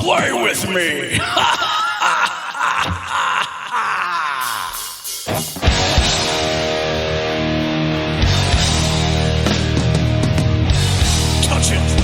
Play with me. Touch it.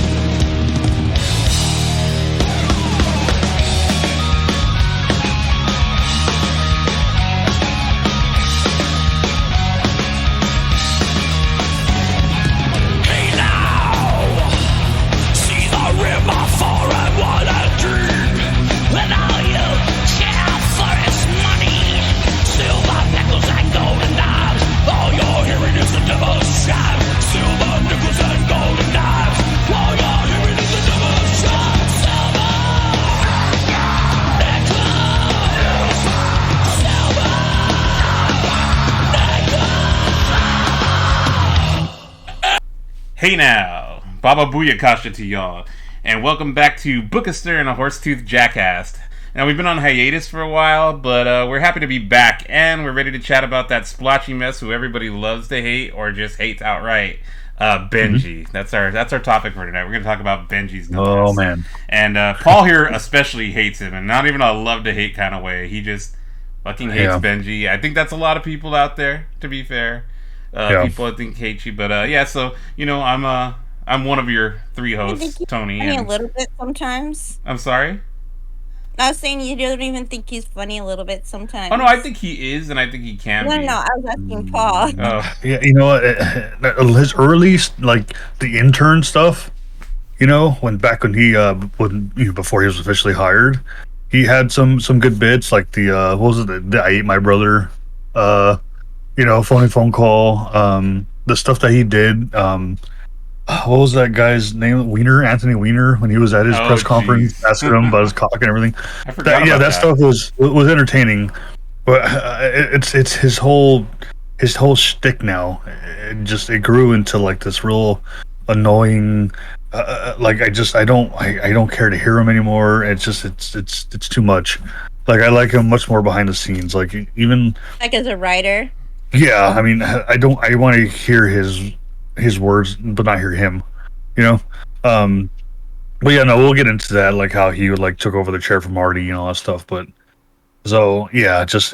Hey now, Baba Booyakasha to y'all, and welcome back to Bookester and a Horsetooth Jackass. Now, we've been on hiatus for a while, but we're happy to be back, and we're ready to chat about that splotchy mess who everybody loves to hate or just hates outright, Benjy. Mm-hmm. That's our topic for tonight. We're going to talk about Benjy's dumbass. Oh, man. And Paul here especially hates him, and not even a love-to-hate kind of way. He just fucking hates Benjy. I think that's a lot of people out there, to be fair. People I think hate you, but so I'm one of your three hosts, Tony. Funny a little bit sometimes. I'm sorry. I was saying you don't even think he's funny a little bit sometimes. Oh no, I think he is, and I think he can be. No, I was asking Paul. Oh. Yeah, you know what? His early the intern stuff. You know, before he was officially hired, he had some good bits like the what was it? The I Ate My Brother. Phone call, the stuff that he did, what was that guy's name? Anthony Weiner, when he was at his press conference, asking him about his cock and everything. I forgot about that stuff was entertaining, but it's his whole shtick now. It grew into like this real annoying. I don't care to hear him anymore. It's too much. Like I like him much more behind the scenes. Like even like as a writer. Yeah, I mean, I want to hear his words, but not hear him, But yeah, no, we'll get into that, like how he took over the chair from Marty and all that stuff. But so yeah, I just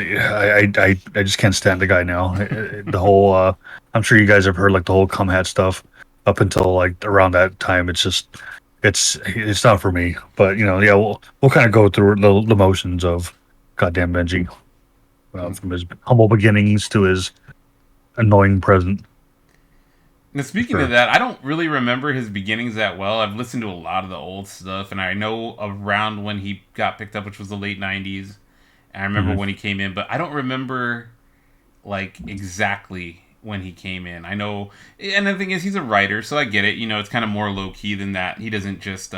can't stand the guy now. The whole, I'm sure you guys have heard the whole cum hat stuff up until around that time. It's not for me. But yeah, we'll kind of go through the motions of goddamn Benjy. From his humble beginnings to his annoying present. Now, speaking of that, I don't really remember his beginnings that well. I've listened to a lot of the old stuff, and I know around when he got picked up, which was the late 90s, and I remember when he came in, but I don't remember, exactly when he came in. I know, and the thing is, he's a writer, so I get it. It's kind of more low-key than that. He doesn't just,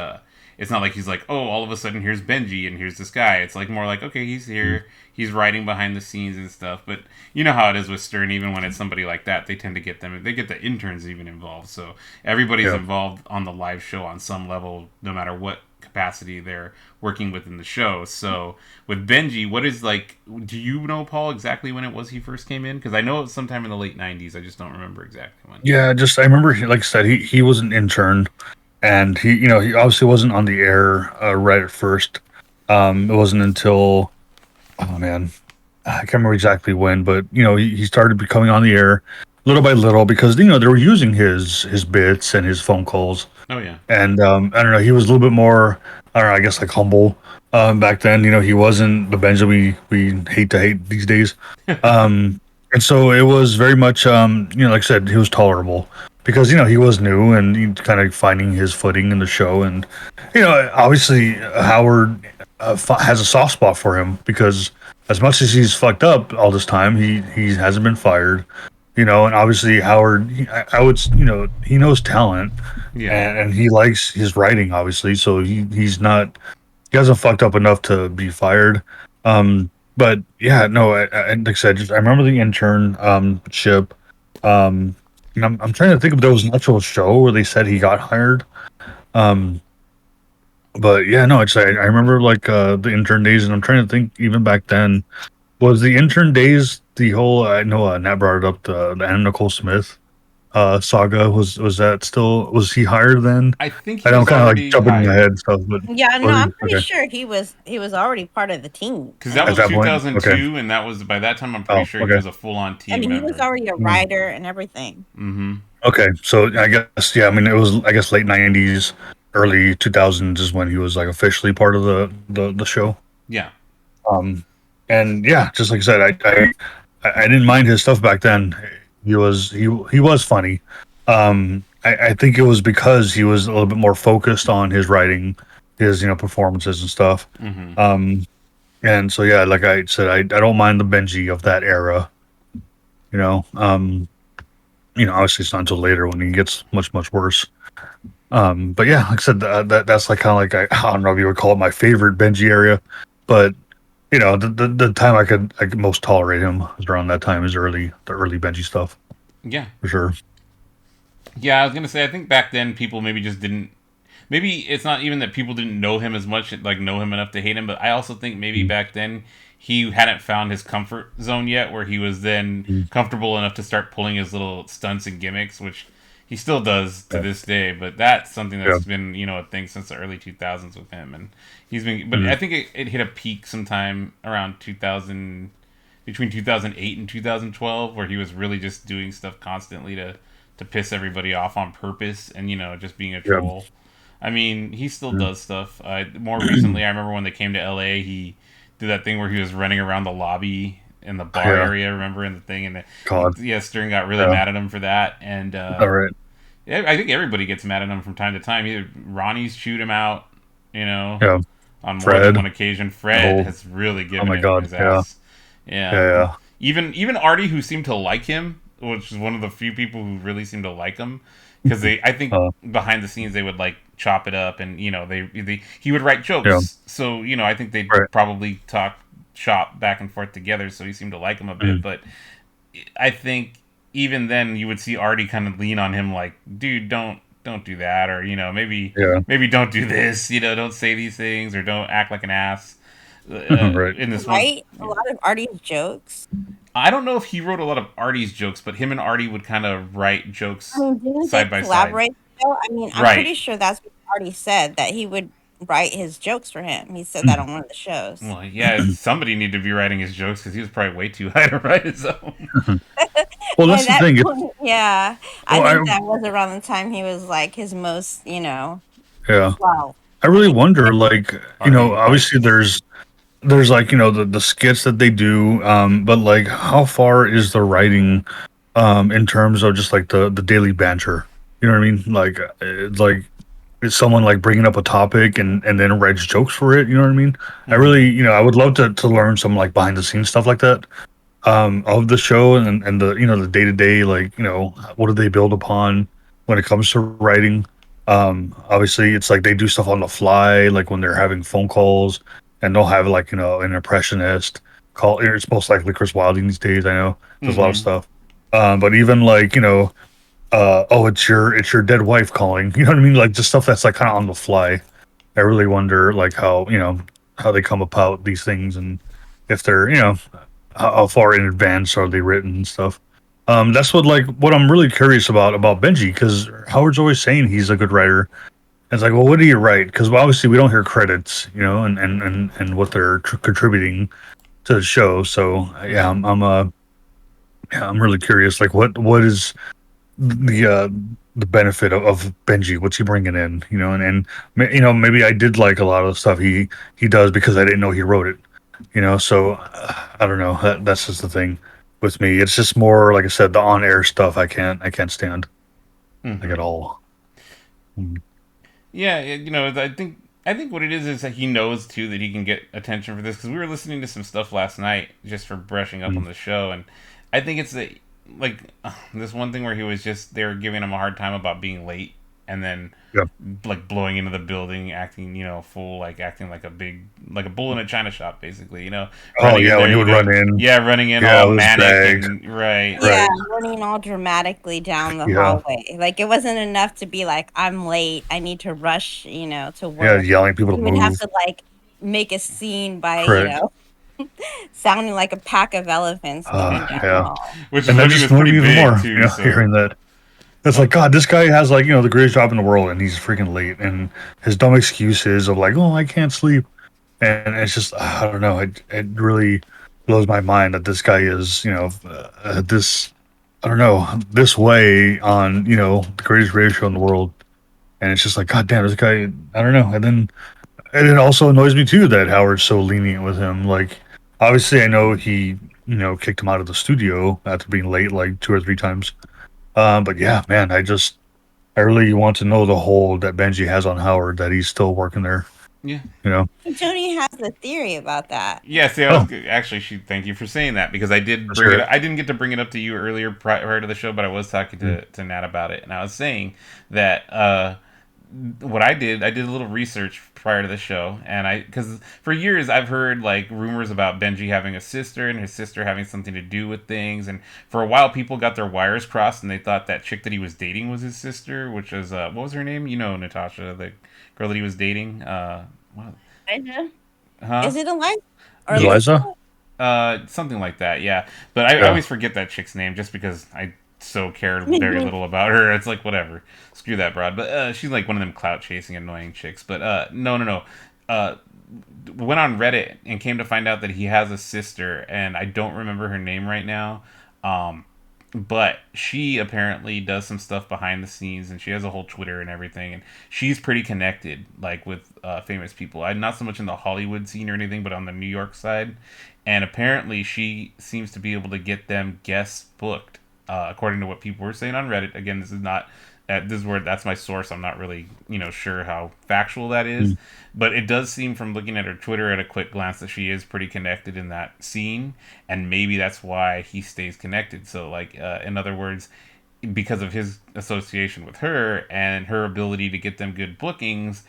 it's not like he's like, oh, all of a sudden here's Benjy and here's this guy. It's more like, okay, he's here. He's writing behind the scenes and stuff. But you know how it is with Stern, even when it's somebody like that, they tend to get the interns even involved. So everybody's involved on the live show on some level, no matter what capacity they're working within the show. So with Benjy, what is do you know, Paul, exactly when it was he first came in? Because I know it was sometime in the late 90s. I just don't remember exactly when. Yeah, I remember, like I said, he was an intern. And he obviously wasn't on the air right at first. It wasn't until, oh man, I can't remember exactly when, but he started becoming on the air little by little because they were using his bits and his phone calls. Oh yeah. And I don't know, he was a little bit more, I don't know, I guess humble back then. He wasn't the Benjy we hate to hate these days. And so it was very much like I said, he was tolerable. Because, he was new and he kind of finding his footing in the show. And, obviously Howard has a soft spot for him because as much as he's fucked up all this time, he hasn't been fired, and obviously Howard, he knows talent and he likes his writing, obviously. So he hasn't fucked up enough to be fired. But yeah, no, like I said, I remember the intern ship. I'm trying to think if there was an actual show where they said he got hired. But yeah, no, I remember the intern days, and I'm trying to think even back then, was the intern days the whole, I know Nat brought it up, the Anna Nicole Smith saga? Was that still, was he higher then? I think he I know I'm was kind of like already jumping higher. ahead stuff, but Yeah, no, was I'm he? pretty Okay. sure he was already part of the team. Because I that At was mean, that point, okay. 2002, and that was by that time. I'm pretty Oh, sure he okay. was a full-on I team mean, he was member. already a Mm. writer and everything. Mm-hmm. Okay, so I guess yeah. I mean, it was I guess late '90s, early 2000s is when he was like officially part of the show. Yeah. Um, and yeah, just like I said, I didn't mind his stuff back then. He was funny. I think it was because he was a little bit more focused on his writing, his performances and stuff. Mm-hmm. Um, and so yeah, like I said, I don't mind the Benji of that era. You know, obviously it's not until later when he gets much worse. But yeah, like I said, that's like kind of like I don't know if you would call it my favorite Benji area, but the time I could most tolerate him was around that time, is the early Benji stuff Yeah. for sure. Yeah, I was gonna say I think back then people maybe just didn't. Maybe it's not even that people didn't know him as much, like know him enough to hate him, but I also think maybe Mm, back then he hadn't found his comfort zone yet, where he was then mm, comfortable enough to start pulling his little stunts and gimmicks, which he still does to yeah, this day. But that's something yeah, that's been a thing since the early 2000s with him, and he's been. But mm, I think it hit a peak sometime around 2000, between 2008 and 2012, where he was really just doing stuff constantly to piss everybody off on purpose, and just being a yeah, troll. I mean, he still mm. does stuff. More recently, I remember when they came to LA, he did that thing where he was running around the lobby in the bar Yeah. area. Remember in the thing, and God. Stern got really Yeah. mad at him for that. And All right. yeah, I think everybody gets mad at him from time to time. Either Ronnie's chewed him out, Yeah. on more than Fred. one occasion. The Fred whole. has really Oh given my him God. his Yeah. ass. Yeah, Yeah. even Artie, who seemed to like him, which is one of the few people who really seemed to like him, because I think Yeah. behind the scenes they would like chop it up, and he would write Yeah. jokes, so I think they'd Right. probably talk shop back and forth together, so he seemed to like him a bit, Mm, but I think even then you would see Artie kind of lean on him like, dude, don't do that, or yeah. maybe don't do this, don't say these things, or don't act like an ass. Right. In this one, Right? A lot of Artie's jokes. I don't know if he wrote a lot of Artie's jokes, but him and Artie would kind of write I jokes mean, didn't they side by side. collaborate though? I mean, I'm Right. pretty sure that's what Artie said, that he would write his jokes for him. He said that Mm. on one of the shows. Well, yeah, somebody needed to be writing his jokes because he was probably way too high to write his own. Well, And that's the that thing. point, yeah, I Well, think that was around the time he was like his most, yeah. wow. I I really mean, wonder, like, Artie White. obviously there's like the skits that they do, but like how far is the writing in terms of just like the daily banter, you know what I mean? Like it's like, is someone like bringing up a topic and then writes jokes for it, you know what I mean? I Hmm. really, I would love to learn some like behind the scenes stuff like that, of the show, and the the day-to-day, like, what do they build upon when it comes to writing. Obviously it's like they do stuff on the fly, like when they're having phone calls, and they'll have like an impressionist call. It's most likely Chris Wilding these days, I know does a lot of Hmm. stuff. But even like, oh, it's your dead wife calling, you know what I mean, like just stuff that's like kind of on the fly. I really wonder like how they come about these things, and if they're, how far in advance are they written and stuff. That's what I'm really curious about Benji, because Howard's always saying he's a good writer. It's like, well, what do you write? Because obviously we don't hear credits, and what they're contributing to the show. So yeah, I'm really curious. Like, what is the benefit of Benji? What's he bringing in? Maybe I did like a lot of the stuff he does because I didn't know he wrote it. So I don't know. That's just the thing with me. It's just more, like I said, the on air stuff. I can't stand, like, Hmm. at all. Mm, Yeah, I think what it is that he knows too that he can get attention for this, because we were listening to some stuff last night just for brushing up on mm, the show, and I think it's like this one thing where they were giving him a hard time about being late, and then yeah. like blowing into the building, acting full, like acting like a bull in a china shop, basically, Oh running in yeah, there, when he would run in. yeah, running in Yeah, all with his manic bag. and right. Yeah, Right. running all dramatically down the Yeah. hallway. Like it wasn't enough to be like, I'm late, I need to rush, to Yeah, work. yelling at people to You would have move. to like make a scene by, Right. sounding like a pack of elephants going down the Yeah. hall. Which is And that when he just was annoyed pretty me even big more, too, so hearing that. It's like, God, this guy has like, the greatest job in the world and he's freaking late. And his dumb excuses of like, oh, I can't sleep. And it's just, I don't know. It really blows my mind that this guy is, this, I don't know, this way on, the greatest radio show in the world. And it's just like, God damn, this guy, I don't know. And it also annoys me too that Howard's so lenient with him. Like, obviously, I know he, kicked him out of the studio after being late like 2 or 3 times. But yeah, man, I really want to know the hold that Benji has on Howard that he's still working there. Yeah. You know? Tony has a theory about that. Yeah, see, Oh, actually, thank you for saying that because I did let's bring hear it it. up. I didn't get to bring it up to you earlier prior to the show, but I was talking to Nat about it, and I was saying that what I did a little research prior to the show, and because for years I've heard like rumors about Benji having a sister and his sister having something to do with things, and for a while people got their wires crossed and they thought that chick that he was dating was his sister, which was what was her name? You know, Natasha, the girl that he was dating. What? I know. Huh? Is it Eliza or Yeah, Lisa? Eliza? something like that, yeah. But I Yeah. always forget that chick's name just because I so cared very little about her. It's like whatever, screw that broad. But she's like one of them clout chasing annoying chicks. But no. Uh, went on Reddit and came to find out that he has a sister, and I don't remember her name right now. Um, but she apparently does some stuff behind the scenes, and she has a whole Twitter and everything, and she's pretty connected, like with famous people. I'm not so much in the Hollywood scene or anything, but on the New York side, and apparently she seems to be able to get them guests booked, according to what people were saying on Reddit. Again, this is not this is where that's my source. I'm not really sure how factual that is, Mm. but it does seem from looking at her Twitter at a quick glance that she is pretty connected in that scene, and maybe that's why he stays connected. So, like, in other words, because of his association with her and her ability to get them good bookings,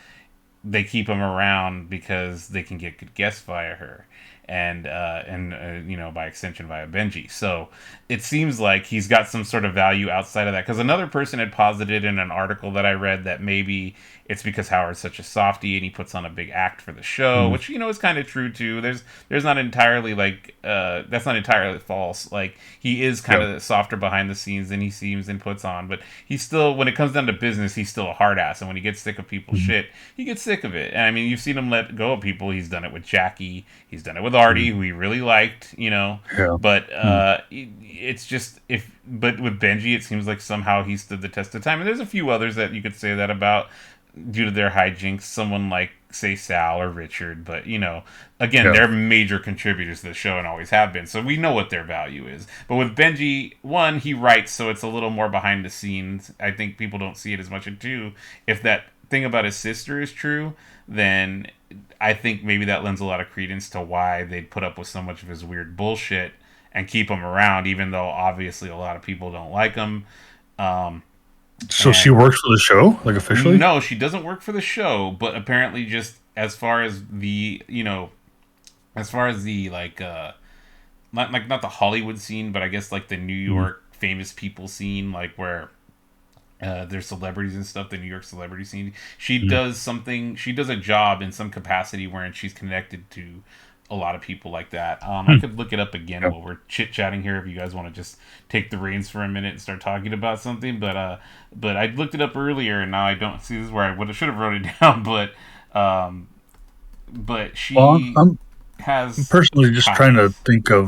they keep him around because they can get good guests via her and by extension via Benji. So it seems like he's got some sort of value outside of that. Because another person had posited in an article that I read that maybe it's because Howard's such a softie and he puts on a big act for the show, Mm. which is kind of true too. There's not entirely like that's not entirely false. Like he is kind Yeah. of softer behind the scenes than he seems and puts on, but he's still, when it comes down to business, he's still a hard ass. And when he gets sick of people's Mm. shit, he gets sick of it. And I mean, you've seen him let go of people. He's done it with Jackie. He's done it with Artie, Mm. who he really liked. Yeah. But Mm. it's just but with Benji, it seems like somehow he stood the test of time. And there's a few others that you could say that about due to their hijinks. Someone like, say, Sal or Richard, but again, Yeah. they're major contributors to the show and always have been, so we know what their value is. But with Benji, one, he writes, so it's a little more behind the scenes. I think people don't see it as much. And two, if that thing about his sister is true, then I think maybe that lends a lot of credence to why they'd put up with so much of his weird bullshit and keep him around, even though obviously a lot of people don't like him. Um, So she and works for the show, like officially? no, she doesn't work for the show, but apparently just as far as the like not the Hollywood scene, but I guess like the New Mm. York famous people scene, like where there's celebrities and stuff, the New York celebrity scene. She Mm. does something. She does a job in some capacity wherein she's connected to a lot of people like that. I Hmm. could look it up again Yeah. while we're chit chatting here if you guys want to just take the reins for a minute and start talking about something. But I looked it up earlier and now I don't see, this is where I should have wrote it down. Um, but Well, she I'm has. personally just trying to think of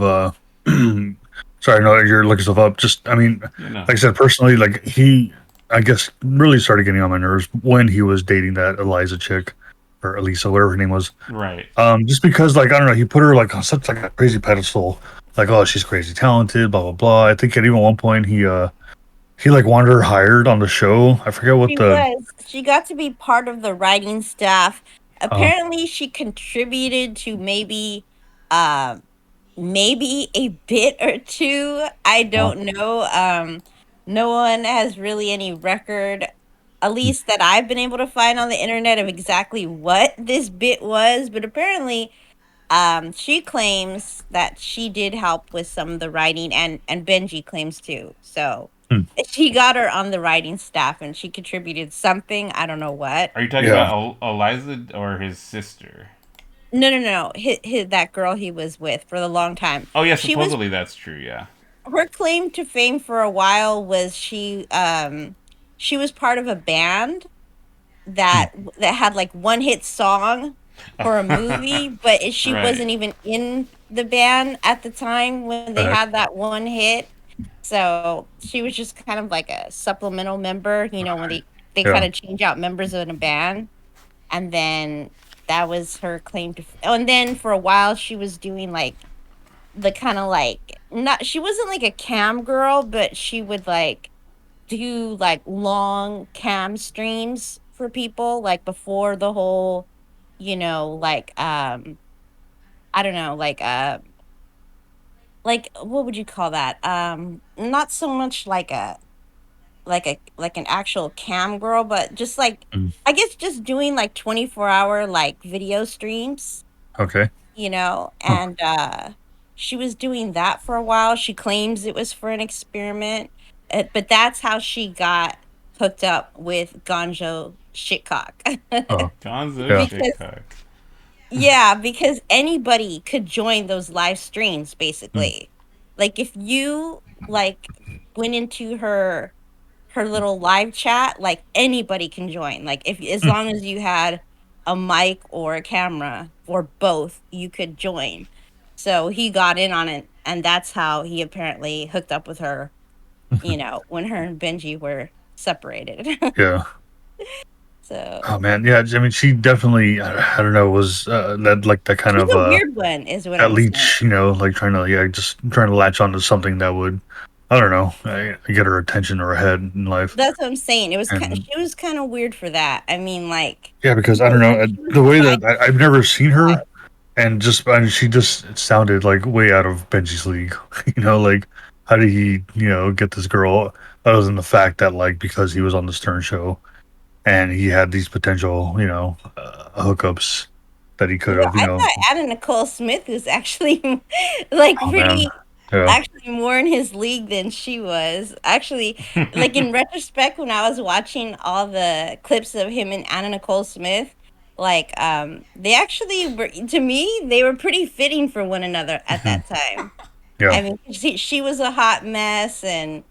sorry, no, you're looking stuff up. Just I mean, You know, like I said, personally, like he I guess really started getting on my nerves when he was dating that Eliza chick or Elisa, whatever her name was. right. Just because like I don't know, he put her like on such like a crazy pedestal. Like, oh, she's crazy talented, blah blah blah. I think at even one point he like wanted her hired on the show. I forget what She the was. She got to be part of the writing staff. uh Apparently, she contributed to uh, maybe a bit or two. I uh, don't know. No one has really any record, at least that I've been able to find on the internet, of exactly what this bit was. But apparently, she claims that she did help with some of the writing, and Benji claims too. So hmm, she got her on the writing staff, and she contributed something. I don't know what. Are you talking yeah. about Eliza or his sister? No, no, no. That girl he was with for the long time. Oh yeah, She was supposedly that's true. Yeah. her claim to fame for a while was she was part of a band that had like one hit song for a movie, but she Right. wasn't even in the band at the time when they Uh, had that one hit. So she was just kind of like a supplemental member, when they kind yeah. of change out members in a band. And then that was her claim to oh, and then for a while she was doing like the kind of like not she wasn't like a cam girl, but she would like do like long cam streams for people like before the whole, like I don't know, like what would you call that? Not so much like an actual cam girl, but just like Mm. I guess just doing like 24-hour like video streams, Okay. Huh. and she was doing that for a while. She claims it was for an experiment, but that's how she got hooked up with Gonjo Shitcock. Oh, Gonzo yeah. Because Shitcock. yeah, because anybody could join those live streams Mm. basically. Like if you like went into her little live chat, like anybody can join. Like if as Mm. long as you had a mic or a camera or both, you could join. So he got in on it, and that's how he apparently hooked up with her, when her and Benji were separated. Yeah. Oh So man, yeah. I mean, she definitely. I don't know. Was that like that kind she's of a weird one, is what that I'm saying. leech? Like trying to just trying to latch onto something that would, I don't know, get her attention or ahead in life. That's what I'm saying. And She was kind of weird for that. I mean, like yeah, because I don't know she was the way trying that I've never seen to her, and she just sounded like way out of Benji's league. Like how did he get this girl? Other than the fact that like because he was on the Stern show and he had these potential hookups that he could Well, have I thought Anna Nicole Smith was actually like oh man, pretty yeah. actually more in his league than she was. Actually, like in retrospect, when I was watching all the clips of him and Anna Nicole Smith, like they actually were to me, they were pretty fitting for one another at that time. Yeah, I mean, she was a hot mess and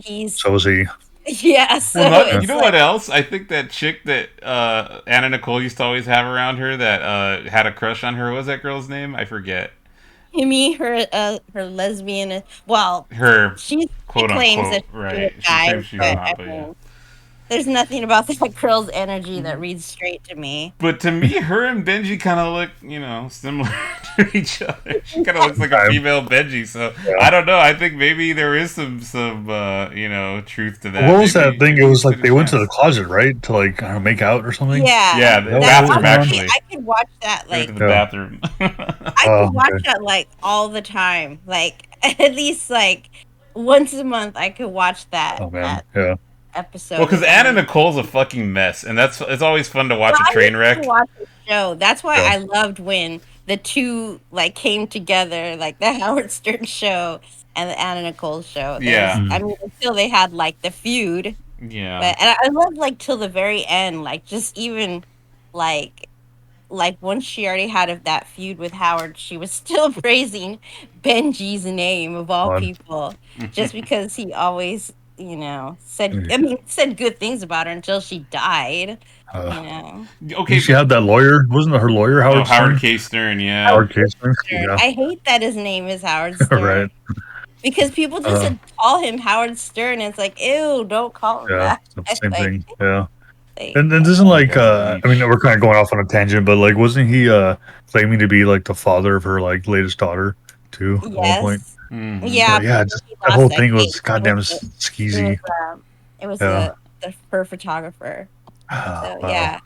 he's so was he. yeah, Well, so not you it's know like what else? I think that chick that Anna Nicole used to always have around her that had a crush on her. What was that girl's name? I forget. Himmy, her lesbian. Well, Her she quote claims unquote that she's with right. She guys, claims she's but not, I but yeah. mean, there's nothing about that girl's energy that reads straight to me. But to me, her and Benji kind of look, similar to each other. She kind of looks like a I, female Benji. So yeah. I don't know. I think maybe there is some truth to that. What was that thing? It Maybe he was like stood a they went to the chance. closet, right, to like I don't know, make out or something. Yeah, Yeah, Is that the what that was bathroom going on? honestly, actually. I could watch that They went to like the Yeah. bathroom. I could Oh, watch okay. that like all the time, like at least like once a month. I could watch that Oh man. that Yeah. Well, episode because with Anna him. Nicole's a fucking mess, and it's always fun to Well, watch a I train used to wreck. watch the show. That's why Yeah. I loved when the two like came together, like the Howard Stern show and the Anna Nicole show. There's, Yeah, Mm. I mean, until they had like the feud, yeah. but and I love like till the very end, like just even like once she already had that feud with Howard, she was still praising Benji's name of all Odd. people, just because he always, said good things about her until she died, you Uh, know. Okay, did she but have that lawyer? Wasn't it her lawyer no, Howard Howard Stern? K. Stern. Yeah, Howard Stern. Stern. Yeah. I hate that his name is Howard Stern Right. because people just Uh, call him Howard Stern. And it's like, ew, don't call him yeah. that. It's the same like, thing. Yeah. like, And isn't that like guy's a I mean leech. we're kind of going off on a tangent, but like wasn't he claiming to be like the father of her like latest daughter too at one point? yes, Hmm. yeah, But yeah, before just he that lost whole that thing case, was goddamn it was skeezy. it was Yeah. the her photographer. So Wow. yeah,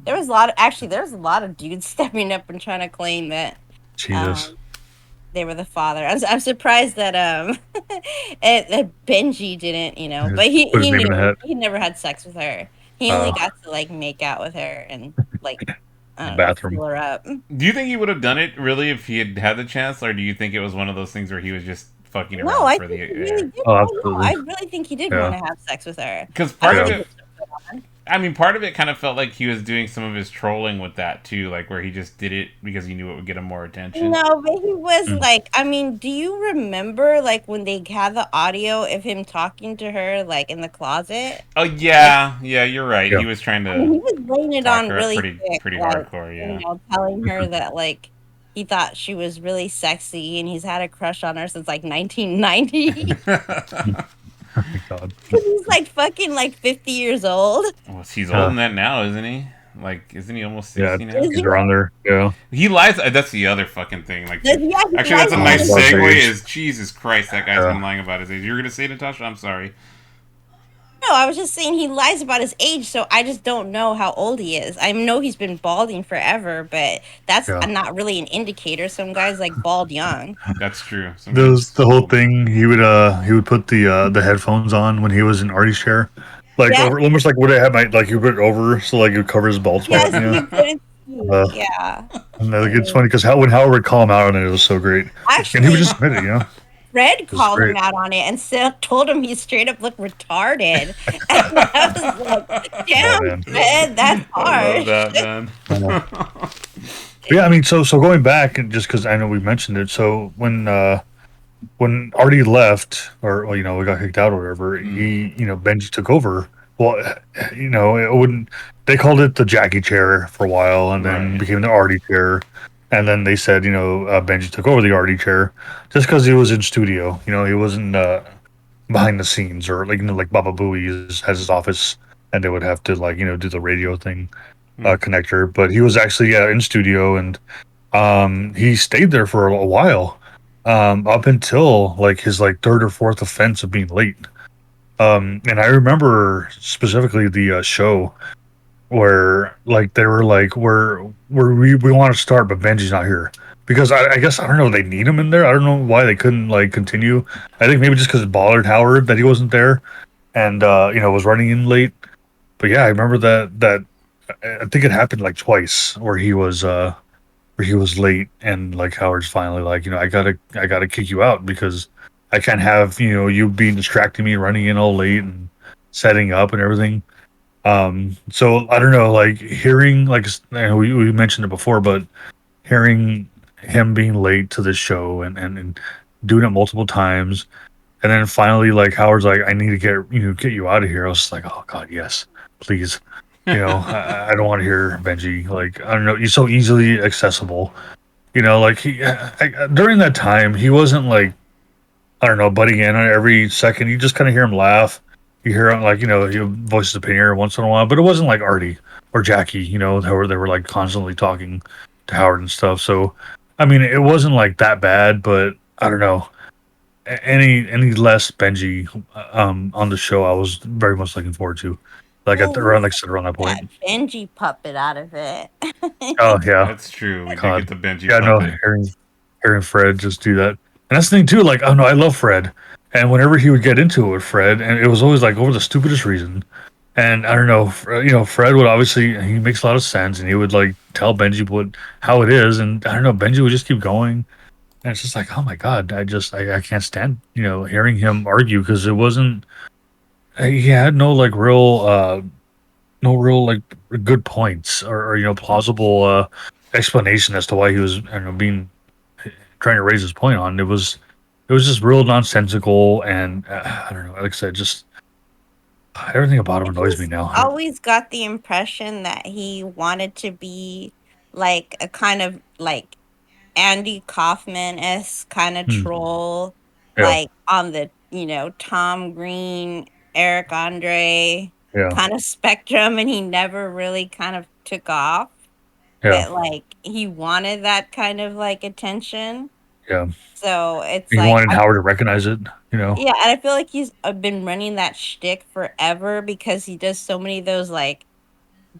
there was a lot of dudes stepping up and trying to claim that Jesus. um they were the father. I'm surprised that that Benji didn't, but Put his name in the hat. he never had sex with her. He only Uh, got to like make out with her and like I the don't know, bathroom. fill her up. Do you think he would have done it really if he had had the chance, or do you think it was one of those things where he was just fucking No, around I for think the he really air? did. Oh, Oh no, absolutely. I really think he did want Yeah. to have sex with her. Because I part don't of Yeah. think it, it was so good on. I mean, part of it kind of felt like he was doing some of his trolling with that too, like where he just did it because he knew it would get him more attention. No, but he was Mm. like, I mean, do you remember like when they had the audio of him talking to her like in the closet? Oh Like, yeah, yeah, you're right. Yeah. He was trying I mean, to he was laying it talk on her up really pretty thick, pretty like, hardcore. Yeah. telling her that like he thought she was really sexy and he's had a crush on her since like 1990. Oh my God. He's like fucking like 50 years old. Well, he's older Uh, than that now, isn't he? Like, isn't he almost yeah, 60 now? Is he's he? around there. Yeah. He lies. That's the other fucking thing. Like, Yeah, he actually, lies that's a about nice his About his segue. age. Is Jesus Christ, that guy's Yeah. been lying about his age. You were gonna say, Natasha? I'm sorry. No, I was just saying he lies about his age, so I just don't know how old he is. I know he's been balding forever, but that's Yeah. not really an indicator. Some guys like bald young. That's true. The whole thing. He would put the headphones on when he was in Artie's chair, like Yes, over almost like what I had my like he put it over so like it would cover his bald spot. yes, You know. he couldn't see. Uh, Yeah. and like, it's Mm. funny because when Howard would call him out on it, it was so great, and he would Actually, just admit it. You know. Fred It was called him great. out on it and told him he straight up looked retarded. And I was like, Oh damn, man. Fred, that's I love harsh. that, man. I know. But yeah, I mean, so going back and just because I know we mentioned it, so when Artie left or well, we got kicked out or whatever, Benji took over. Well, it wouldn't. They called it the Jackie chair for a while, and then Right. became the Artie chair, and then they said Benji took over the Artie chair just because he was in studio. He wasn't behind the scenes or like Baba Booey has his office, and they would have to do the radio thing connector, but he was actually in studio and he stayed there for a while, up until like his third or fourth offense of being late. And I remember specifically the show where like they were like we want to start, but Benji's not here because I guess I don't know, they need him in there. I don't know why they couldn't continue. I think maybe just because it bothered Howard that he wasn't there and was running in late. But yeah, I remember that I think it happened like twice where he was late and like Howard's finally like, I gotta kick you out because I can't have, you being distracting me, running in all late and setting up and everything. So I don't know, like hearing we mentioned it before, but hearing him being late to this show and doing it multiple times and then finally like Howard's like, I need to get you out of here. I was just like, oh God, yes, please. I don't want to hear Benji. Like, I don't know. He's so easily accessible. Like during that time, he wasn't like, I don't know, butting in on every second. You just kind of hear him laugh. You hear him like, he voices opinion every once in a while, but it wasn't like Artie or Jackie, they were like constantly talking to Howard and stuff. So, I mean, it wasn't like that bad, but I don't know. Any less Benji on the show, I was very much looking forward to. Like at Well, like I said around that that point. Benji puppet out of it. Oh yeah, That's true. We did God. get the Benji Yeah, no, puppet. hearing Fred just do that, and that's the thing too. Like, oh no, I love Fred, and whenever he would get into it with Fred, and it was always like over the stupidest reason. And I don't know, Fred would obviously he makes a lot of sense, and he would like tell Benji how it is, and I don't know, Benji would just keep going, and it's just like, oh my God, I can't stand hearing him argue because it wasn't he had no real like good points or plausible explanation as to why he was being trying to raise his point on. It was just real nonsensical and I don't know, like I said, just everything about him I annoys me just now. always got the impression that he wanted to be like a kind of like Andy Kaufman-esque kind of Hmm. troll, Yeah, like on the, Tom Green, Eric Andre yeah, kind of spectrum, and he never really kind of took off. yeah, But like he wanted that kind of like attention. yeah. So it's He like wanted Howard to recognize it. yeah, and I feel like he's been running that shtick forever because he does so many of those like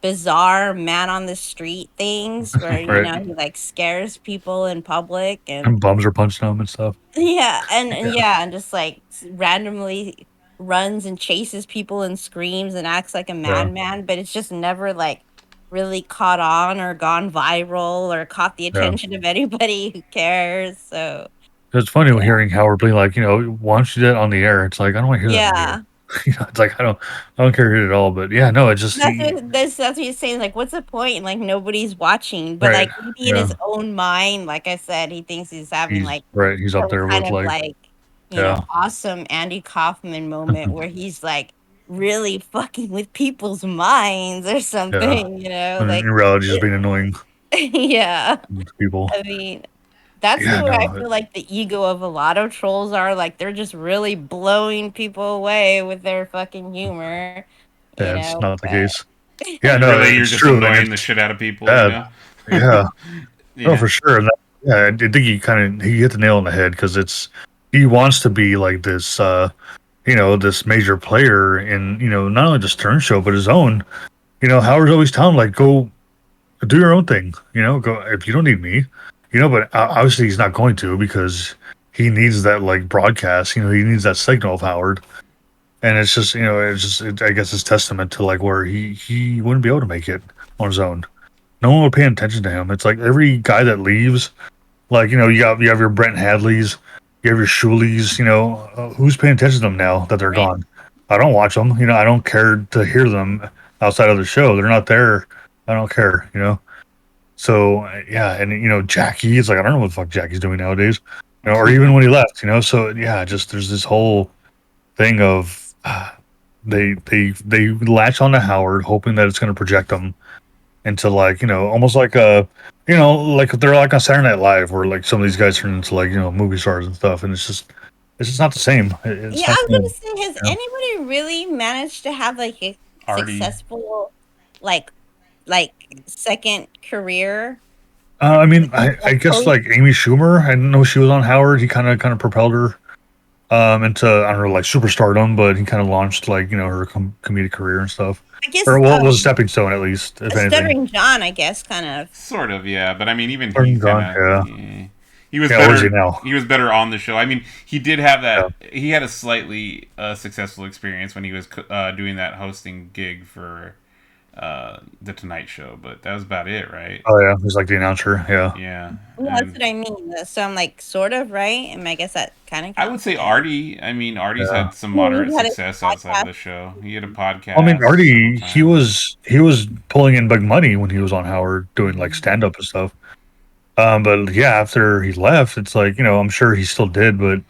bizarre man on the street things where Right. he like scares people in public and And bums are punching him and stuff. yeah, and Yeah, yeah, and just like randomly runs and chases people and screams and acts like a yeah. madman, but it's just never like really caught on or gone viral or caught the Yeah. attention of anybody who cares. So It's funny yeah. hearing Howard be like, why don't you do that on the air? It's like I don't want to hear that on the Yeah. air. It's like I don't care at all. But yeah, no, it just That's what he's saying. Like, what's the point? Like, nobody's watching. But right. like, maybe in Yeah, his own mind, like I said, he thinks he's having he's like right. He's up some there kind with of like like, yeah, awesome Andy Kaufman moment where he's like really fucking with people's minds or yeah. something. When Like, in reality, just being annoying yeah. to people. I mean, that's Yeah, where I no, feel like the ego of a lot of trolls are. Like, they're just really blowing people away with their fucking humor, that's not the but case. Yeah, no, Really, you're it's just true, and annoying the it's shit out of people, you bad. know? Yeah, no, Yeah. for sure. And yeah, I think he hit the nail on the head because he wants to be like this, this major player in not only the Stern Show but his own. Howard's always telling him like go do your own thing. Go if you don't need me. But obviously he's not going to because he needs that like broadcast. He needs that signal of Howard. And it's just, I guess it's testament to like where he wouldn't be able to make it on his own. No one would pay attention to him. It's like every guy that leaves, like you have your Brent Hadleys, you have your Shuleys. Who's paying attention to them now that they're right. gone? I don't watch them. I don't care to hear them outside of the show. They're not there. I don't care. So yeah, and Jackie. It's like I don't know what the fuck Jackie's doing nowadays. Or even when he left. So yeah, just there's this whole thing of they latch on to Howard, hoping that it's going to project them into like almost like like they're like on Saturday Night Live, where like some of these guys turn into like movie stars and stuff, and it's just not the same. It's Yeah, not I was the gonna same. say, has You know? anybody really managed to have like a Artie. successful, like, like second career? I mean, I Like, guess post- like Amy Schumer. I didn't know she was on Howard. He kind of propelled her into I don't know like superstardom, but he kind of launched like her comedic career and stuff, I guess or what was a stepping stone at least, if anything. Stuttering John, I guess, kind of. Sort of, yeah. But I mean, even he Starting kind John, yeah, of he was yeah. Where's he better. now? He was better on the show. I mean, he did have Yeah. that. He had a slightly successful experience when he was doing that hosting gig for the Tonight Show, but that was about it, right? Oh yeah, he's like the announcer. Yeah. Yeah, Yeah, that's and what I mean. So I'm like, sort of, right? And I guess that kind of I would counts. say Artie. I mean, Artie's Yeah. had some Yeah, moderate he had a success outside of podcast. the show. He had a I mean, podcast several Artie, times. he was pulling in big money when he was on Howard doing like stand up and stuff. But yeah, after he left, it's like I'm sure he still did, but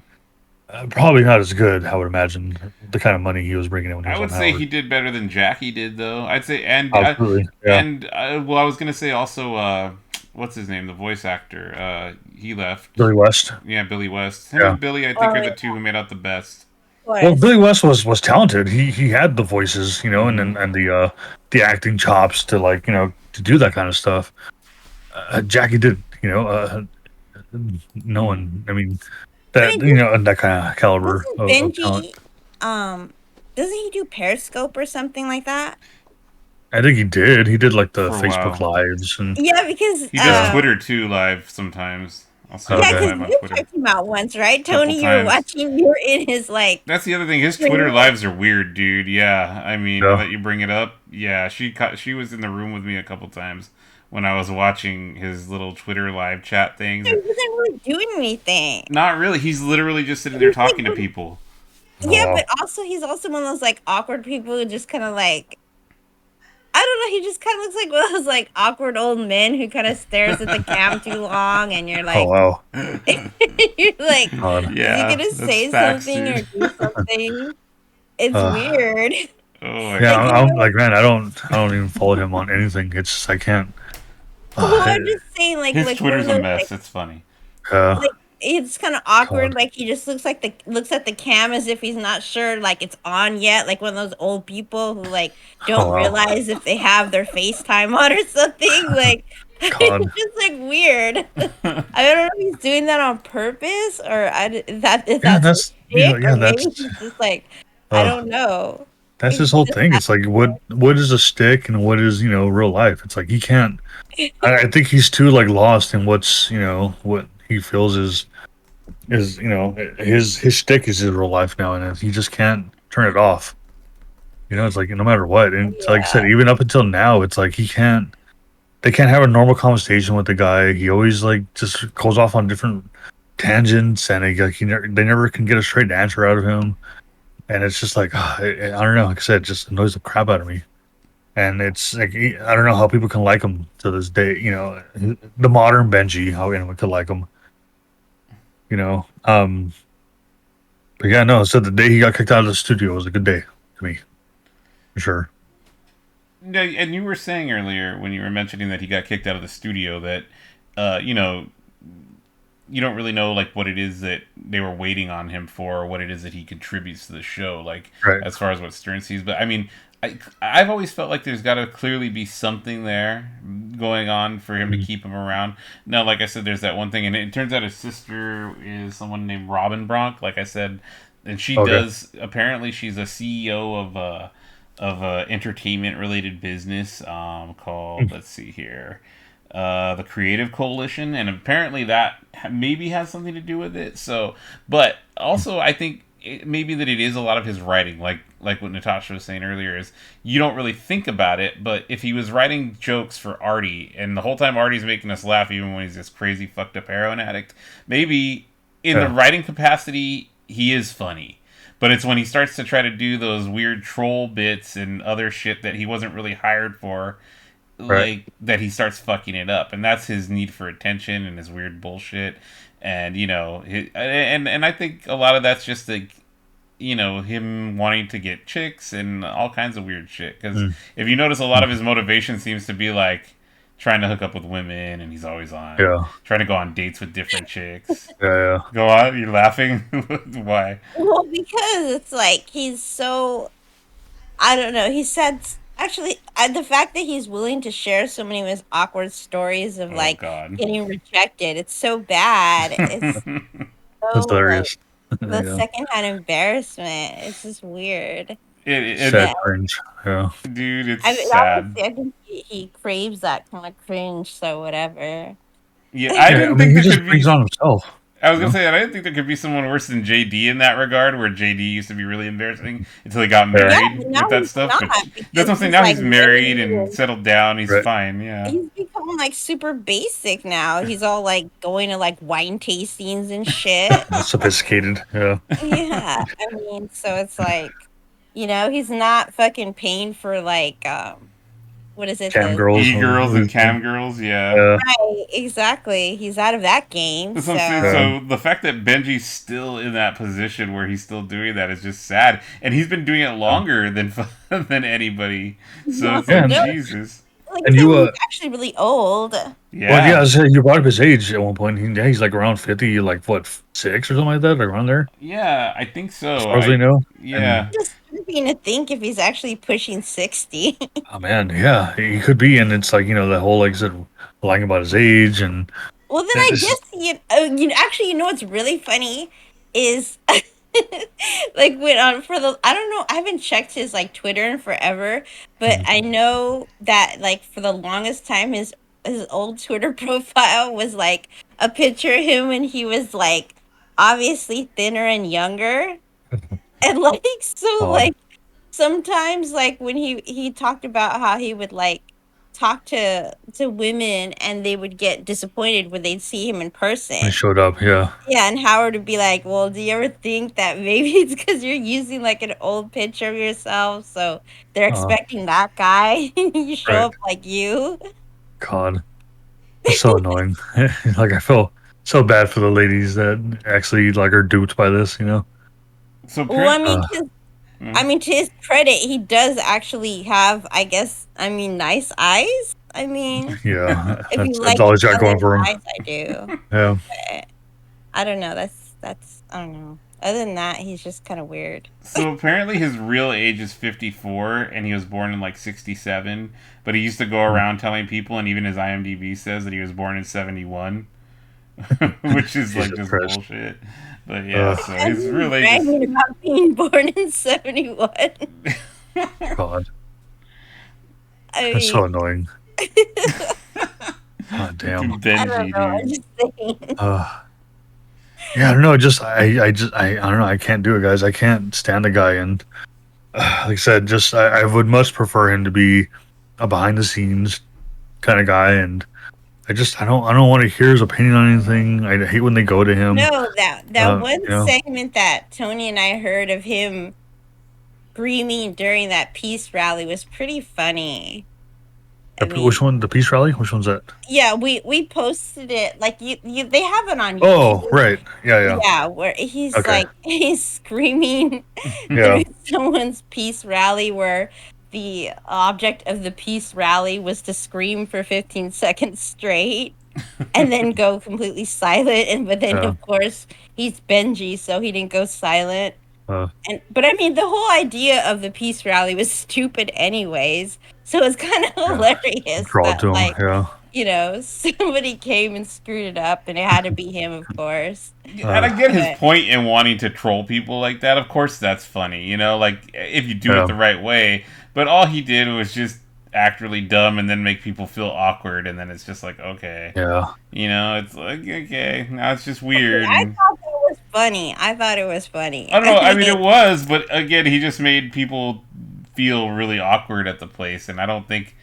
probably not as good. I would imagine the kind of money he was bringing in when he I was on would say Howard. he did better than Jackie did, though. I'd say, Absolutely, yeah. well, I was gonna say also, what's his name, the voice actor? He left. Billy West, Yeah, Billy West. Him yeah. and Billy, I think, Oh, are yeah, the two who made out the best. of Well, course. Billy West was talented. He had the voices, and Hmm. then and the acting chops to like to do that kind of stuff. Jackie did, no one. I mean, I that mean, and that kind of caliber doesn't of talent. Benji, doesn't he do Periscope or something like that? I think he did. He did like the For a Facebook while. lives and Yeah, because He does yeah. Twitter too live sometimes. I'll see him yeah, go Okay. because live on you Twitter checked him out once, right, a couple Tony? You were times. watching. You were in his like. That's the other thing. His stream. Twitter lives are weird, dude. Yeah, I mean, now Yeah. that you bring it up, yeah, she was in the room with me a couple times when I was watching his little Twitter live chat things. He wasn't really doing anything. Not really. He's literally just sitting there He's like, talking to people. Oh, yeah, wow. but also he's also one of those like awkward people who just kind of like. I don't know. He just kind of looks like one of those like awkward old men who kind of stares at the cam too long, and you're Oh like, wow. you're like, God. is he Yeah, gonna that's say facts, something or dude. do something? It's Uh, weird. Oh my yeah, Like, god. I'm like, man, I don't even follow him on anything. It's just I can't. well, Uh, I'm just saying, His like one of Twitter's a those, mess. like, It's funny. uh, it's kind of awkward. God. Like he just looks like looks at the cam as if he's not sure, like it's on yet. Like one of those old people who like Oh don't wow. realize if they have their FaceTime on or something. Like God. it's just like weird. I don't know if he's doing that on purpose or if Yeah, that's his that's shtick, or yeah, maybe he's just like I uh, don't know. that's Maybe his he whole just thing. has It's like what is a stick and what is real life. It's like he can't. I think he's too like lost in what's what he feels is his shtick is his real life now, and he just can't turn it off. It's like no matter what, and it's like I said, yeah. even up until now, it's like he can't. They can't have a normal conversation with the guy. He always like just goes off on different tangents, and they never can get a straight answer out of him. and it's just like I don't know. Like I said, it just annoys the crap out of me. And it's like I don't know how people can like him to this day. You know, the modern Benji, how anyone could like him. You know, but yeah, no. So the day he got kicked out of the studio was a good day to me, for sure. No, and you were saying earlier when you were mentioning that he got kicked out of the studio that, you know, you don't really know like what it is that they were waiting on him for, or what it is that he contributes to the show, like Right. as far as what Stern sees. But I mean, I've always felt like there's got to clearly be something there going on for him to keep him around. Now, like I said, there's that one thing, and it turns out his sister is someone named Robin Bronk, like I said, and she Okay. does. Apparently, she's a CEO of a entertainment related business called, let's see here, the Creative Coalition, and apparently that maybe has something to do with it. So, but also I think maybe that it is a lot of his writing, like what Natasha was saying earlier, is you don't really think about it, but if he was writing jokes for Artie, and the whole time Artie's making us laugh, even when he's this crazy fucked up heroin addict, maybe in the Yeah. writing capacity he is funny. But it's when he starts to try to do those weird troll bits and other shit that he wasn't really hired for, Right. like that he starts fucking it up, and that's his need for attention and his weird bullshit, and you know, and I think a lot of that's just like, you know, him wanting to get chicks and all kinds of weird shit. Because Mm. if you notice, a lot of his motivation seems to be like trying to hook up with women, and he's always on Yeah. trying to go on dates with different chicks. Yeah. Go on, you're laughing. Why? Well, because it's like he's so, I don't know. He said actually the fact that he's willing to share so many of his awkward stories of Oh like God. getting rejected. It's so bad. It's That's so like hilarious. the Yeah. secondhand embarrassment. It's just weird. It, Sad Yeah. cringe. Yeah. dude, it's I mean, sad. obviously, I think he craves that kind of cringe. So whatever. Yeah, I Yeah. I didn't mean, think he there just could be. brings on himself. I was You gonna know. say that I didn't think there could be someone worse than JD in that regard, where JD used to be really embarrassing until he got Yeah. Yeah, married but now with that he's stuff. not But that's what because I'm saying. he's Now like he's married married and and settled down. He's Right. fine. Yeah. he's become like super basic now. He's all like going to like wine tastings and shit. Sophisticated. Yeah. Yeah, I mean, so it's like, he's not fucking paying for like what is it? Cam The girls. E girls and These things. cam girls. Yeah. Yeah. right, exactly. He's out of that game. That's what I'm saying. So Yeah. So the fact that Benji's still in that position where he's still doing that is just sad, and he's been doing it longer than than anybody. So it's Yeah. like And, no, Jesus. like and I said, you he's actually really old. well, yeah, Yeah. I said you brought up his age at one point. Yeah, he's like around 50, like what, 6 or something like that, like around there, Yeah, I think as so. far as we know. And Yeah. Disturbing to think if he's actually pushing 60. oh man, yeah, he could be. And it's like, the whole like said lying about his age and Well, then I it's guess actually, what's really funny is like when on for the I don't know, I haven't checked his like Twitter in forever, but I know that like for the longest time his old Twitter profile was like a picture of him when he was like obviously thinner and younger, and like so odd. like sometimes like when he talked about how he would like talk to women and they would get disappointed when they'd see him in When he person. showed up, yeah. Yeah, and Howard would be like, well, do you ever think that maybe it's because you're using like an old picture of yourself, so they're Uh, expecting that guy and you show right. up like you? God, that's so annoying. Like I feel so bad for the ladies that actually like are duped by this. So Well, I apparently, mean, Uh, 'cause to his credit, he does actually have, I guess, nice eyes. I mean, yeah, if you that's like all he's got going Italian for him. eyes, I do. Yeah, But I don't know. That's I don't know. Other than that, he's just kind of weird. his real age is 54, and he was born in like 67. But he used to go around telling people, and even his IMDb says that he was born in 71, which is like Jesus just Christ. bullshit. But yeah, so And his he's real age is. bragging about being born in 71. God, I that's so mean, annoying. God damn. I don't Benji, know. I'm dude. just saying. Yeah, I don't know. I don't know. I can't do it, guys. I can't stand the guy. And like I said, I would much prefer him to be a behind the scenes kind of guy. And I don't want to hear his opinion on anything. I hate when they go to him. No, that one You know, segment that Tony and I heard of him screaming during that peace rally was pretty funny. I mean, Which one? The peace rally? Which one's that? yeah, we posted it like you they have it on Oh, YouTube. right. Yeah. Yeah, where he's Okay. like he's screaming Yeah. through someone's peace rally where the object of the peace rally was to scream for 15 seconds straight and then go completely silent. And but then Yeah. of course he's Benjy, so he didn't go silent. Uh, But I mean the whole idea of the peace rally was stupid anyways. So it's kind of yeah. hilarious Draw that to him. like, Yeah. somebody came and screwed it up and it had to be him, of course. And I get his But point in wanting to troll people like that. Of course, that's funny, like if you do it Yeah. the right way. But all he did was just act really dumb and then make people feel awkward, and then it's just like, okay, Yeah. it's like, okay, now it's just weird. I And, thought that was funny. I thought it was funny. I don't know. I mean, it was, but again, he just made people feel really awkward at the place, and I don't think,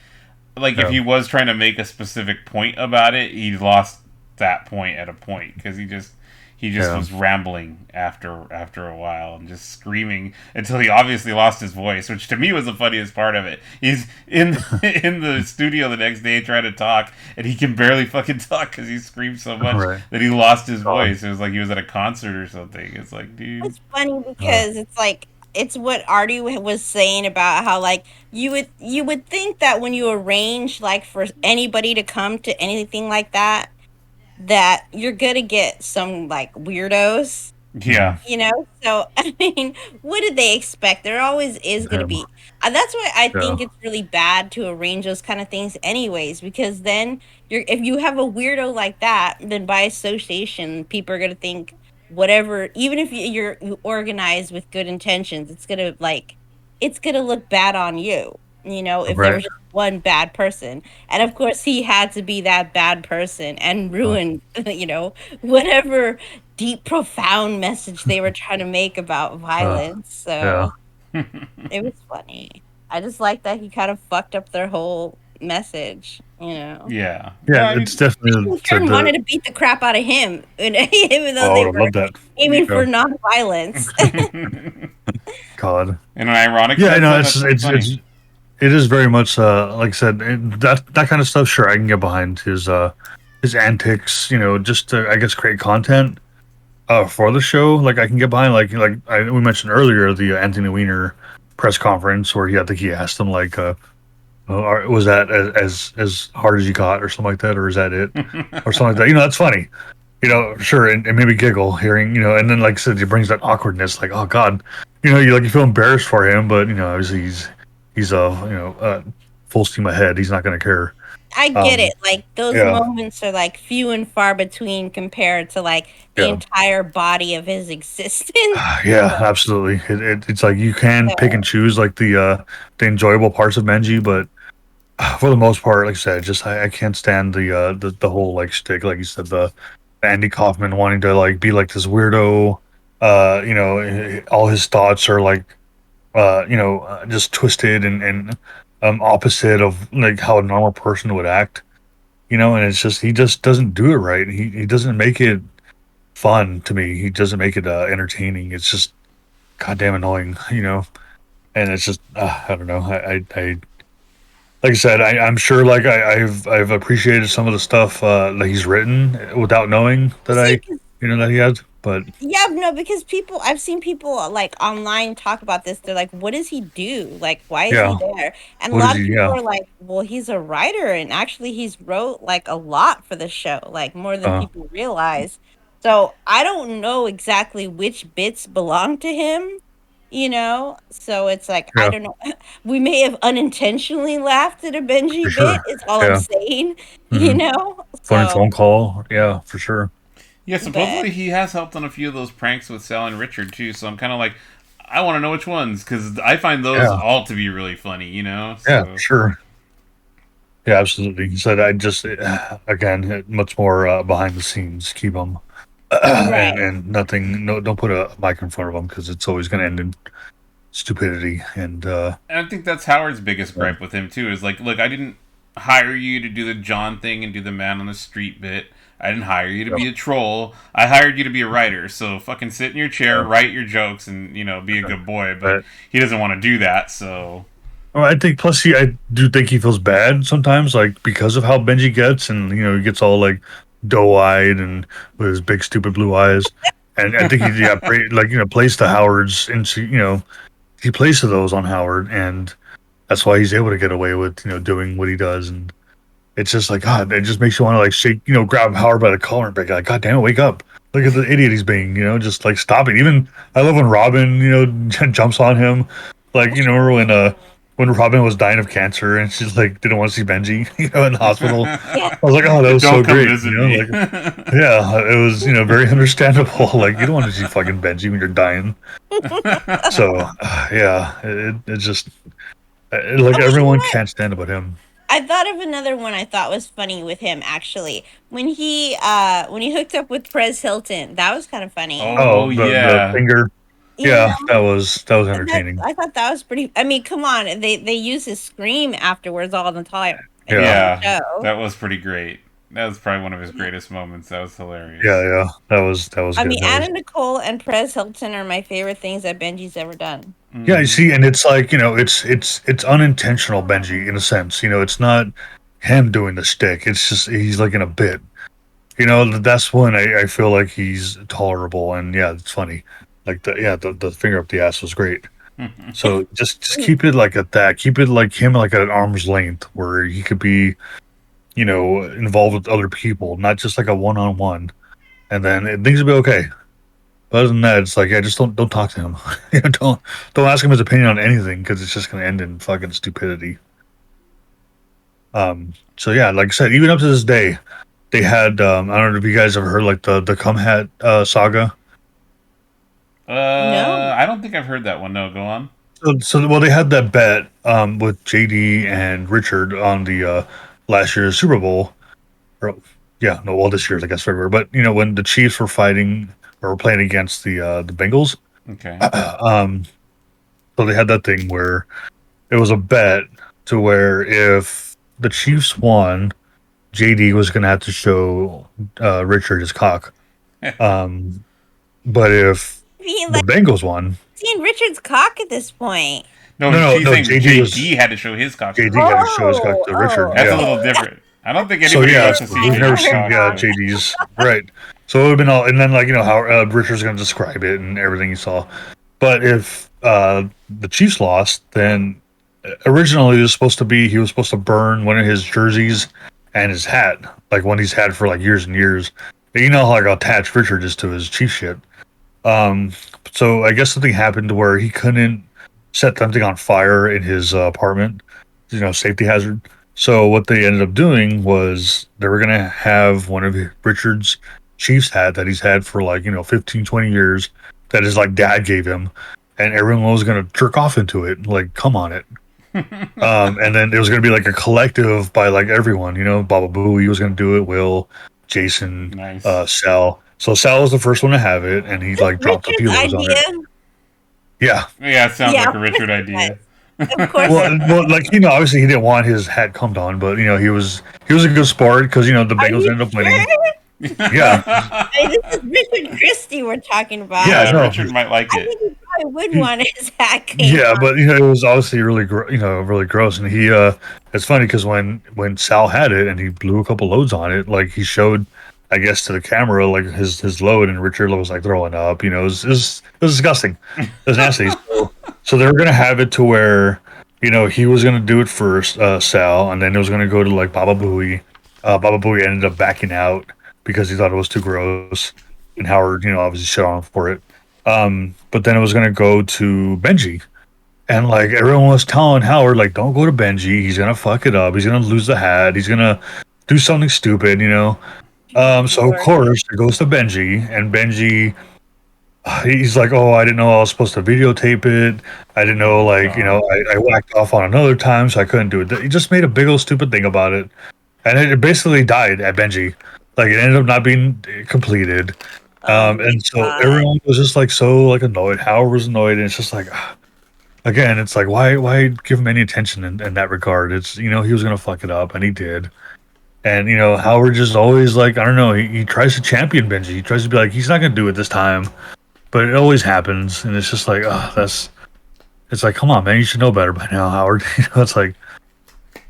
like, if Yeah. he was trying to make a specific point about it, he lost that point at a point because he just Yeah. was rambling after a while and just screaming until he obviously lost his voice, which to me was the funniest part of it. He's in in the studio the next day trying to talk, and he can barely fucking talk because he screamed so much Right. that he lost his God. voice. It was like he was at a concert or something. It's like, dude. It's funny because it's like it's what Artie was saying about how like you would think that when you arrange like for anybody to come to anything like that you're gonna get some like weirdos. Yeah. So I mean, what did they expect? There always is going to Him. be. That's why I Yeah. think it's really bad to arrange those kind of things, anyways, because then if you have a weirdo like that, then by association, people are going to think whatever. Even if you organized with good intentions, it's gonna look bad on you. If there Right. was just one bad person, and of course he had to be that bad person and ruin, whatever deep, profound message they were trying to make about violence. So Yeah. it was funny. I just like that he kind of fucked up their whole message. Yeah. No, Yeah. I It's mean, definitely In turn, the. wanted to beat the crap out of him, even though Oh, I they would have were loved that. aiming Yeah. for non-violence. God. in an ironic Yeah. I sense, know. though, It's that's pretty it's funny. it's it is very much like I said that kind of stuff. Sure, I can get behind his antics. Just to I guess create content for the show. Like I can get behind we mentioned earlier the Anthony Weiner press conference where I think he asked him like was that as hard as you got or something like that, or is that it or something like that. That's funny. Sure, and maybe giggle hearing, and then like I said, he brings that awkwardness, like, oh God, you feel embarrassed for him, but obviously he's full steam ahead. He's not going to care. I get it. Like those Yeah, moments are like few and far between compared to like the yeah, entire body of his existence. yeah, absolutely. It's like you can pick and choose like the enjoyable parts of Benji, but for the most part, like I said, just I can't stand the whole like shtick, like you said, the Andy Kaufman wanting to like be like this weirdo. All his thoughts are like just twisted and opposite of like how a normal person would act. And it's just he just doesn't do it right. He doesn't make it fun to me. He doesn't make it entertaining. It's just goddamn annoying. And it's just I don't know. I like I said, I'm sure like I've appreciated some of the stuff that he's written without knowing that See, I 'cause- that he has. But yeah, no, because I've seen people like online talk about this. They're like, what does he do? Like, why is he yeah, there? And a what is lot of he? people Yeah, are like, well, he's a writer, and actually he's wrote like a lot for the show, like more than uh, people realize. So I don't know exactly which bits belong to him. So it's like I yeah, don't know. We may have unintentionally laughed at a Benji for bit, sure. is all I'm Yeah, saying. hmm funny So phone call. Yeah, for sure. Yeah, but supposedly he has helped on a few of those pranks with Sal and Richard too. So I'm kind of like, I want to know which ones because I find those Yeah, all to be really funny. yeah, So sure. Yeah, absolutely. He said I just again much more behind the scenes. Keep them right. and nothing. No, don't put a mic in front of them because it's always going to end in stupidity. And and I think that's Howard's biggest yeah, gripe with him too. Is like, look, I didn't hire you to do the John thing and do the man on the street bit. I didn't hire you to be a troll. I hired you to be a writer. So fucking sit in your chair, write your jokes, and be a good boy. But Right. he doesn't want to do that. So Well, I think plus I do think he feels bad sometimes, like because of how Benji gets, and he gets all like doe-eyed and with his big stupid blue eyes, and I think plays to Howard's into he plays to those on Howard, and that's why he's able to get away with doing what he does, and it's just like God, it just makes you want to like shake, grab Howard by the collar and be like, God damn it, wake up! Look at the idiot he's being, just like stop it. Even I love when Robin, jumps on him, like remember when Robin was dying of cancer and she's like didn't want to see Benji, in the hospital. Yeah. I was like, oh, that was so don't come great, visit me. like, yeah, it was very understandable. Like you don't want to see fucking Benji when you're dying. So yeah, it just like everyone can't stand about him. I thought of another one I thought was funny with him actually. When he hooked up with Perez Hilton, that was kind of funny. Oh, The yeah. finger. You Yeah, know? that was entertaining. I thought that was pretty. I mean, come on, they use his scream afterwards all the time. in the Yeah, show. that was pretty great. That was probably one of his greatest moments. That was hilarious. Yeah, that was I good. mean, That was- Anna Nicole and Perez Hilton are my favorite things that Benji's ever done. Yeah, you see, and it's like it's unintentional, Benji, in a sense. It's not him doing the stick. It's just he's like in a bit. That's when I feel like he's tolerable, and yeah, it's funny. Like the finger up the ass was great. So just keep it like at that. Keep it like him like at an arm's length where he could be, involved with other people, not just like a one-on-one, and then things will be okay. But other than that, it's like just don't talk to him. Don't ask him his opinion on anything because it's just gonna end in fucking stupidity. So yeah, like I said, even up to this day, they had I don't know if you guys ever heard like the Cum Hat saga. No. I don't think I've heard that one. No, go on. So well, they had that bet with JD and Richard on the last year's Super Bowl. This year's I guess February. But when the Chiefs were fighting or were playing against the Bengals, Okay. so they had that thing where it was a bet to where if the Chiefs won, JD was going to have to show Richard his cock. But if I mean, the like Bengals won, seeing Richard's cock at this point. No, she's saying JD was- JD had to show his cock. JD had to show his cock to Oh, Richard. That's yeah. a little different. I don't think So anybody yeah, wants to so see we've never JD's seen cock. JD's right. So it would have been all, and then like how Richard's going to describe it and everything he saw. But if the Chiefs lost, then originally he was supposed to burn one of his jerseys and his hat, like one he's had for like years and years. And how like attached Richard is to his Chief shit. So I guess something happened where he couldn't set something on fire in his apartment, safety hazard. So what they ended up doing was they were going to have one of Richard's Chiefs hat that he's had for like, 15, 20 years that his like dad gave him. And everyone was going to jerk off into it, like come on it. And then it was going to be like a collective by like everyone, Baba Booey was going to do it, Will, Jason, Nice. Sal. So Sal was the first one to have it, and he like dropped a few Richard's of those on it. idea. Yeah. Yeah, it sounds Yeah. like a Richard idea. Of course. Well, like obviously he didn't want his hat cummed on, but he was a good sport because the Bengals ended up winning. Yeah, Hey, this is Richard Christie we're talking about. Yeah, no. Richard might like I it. think he probably would want his hat cleaned yeah, off. but it was obviously really really gross, and he it's funny because when Sal had it and he blew a couple loads on it, like he showed, I guess, to the camera like his load, and Richard was like throwing up. It was disgusting. It was nasty. So they were gonna have it to where he was gonna do it first, Sal, and then it was gonna go to like Baba Booey. Baba Booey ended up backing out because he thought it was too gross, and Howard, obviously shit on him for it. But then it was gonna go to Benji, and like everyone was telling Howard, like, don't go to Benji. He's gonna fuck it up. He's gonna lose the hat. He's gonna do something stupid, So of course it goes to Benji, and Benji, he's like, oh, I didn't know I was supposed to videotape it. I didn't know, like, I whacked off on another time, so I couldn't do it. He just made a big old stupid thing about it, and it basically died at Benji. Like it ended up not being completed. And so everyone was just like so like annoyed. Howard was annoyed, and it's just like, again, it's like why give him any attention in that regard? It's he was gonna fuck it up, and he did. And Howard just always like, I don't know, he tries to champion Benji. He tries to be like, he's not gonna do it this time, but it always happens, and it's just like, oh, it's like, come on, man, you should know better by now, Howard. It's like,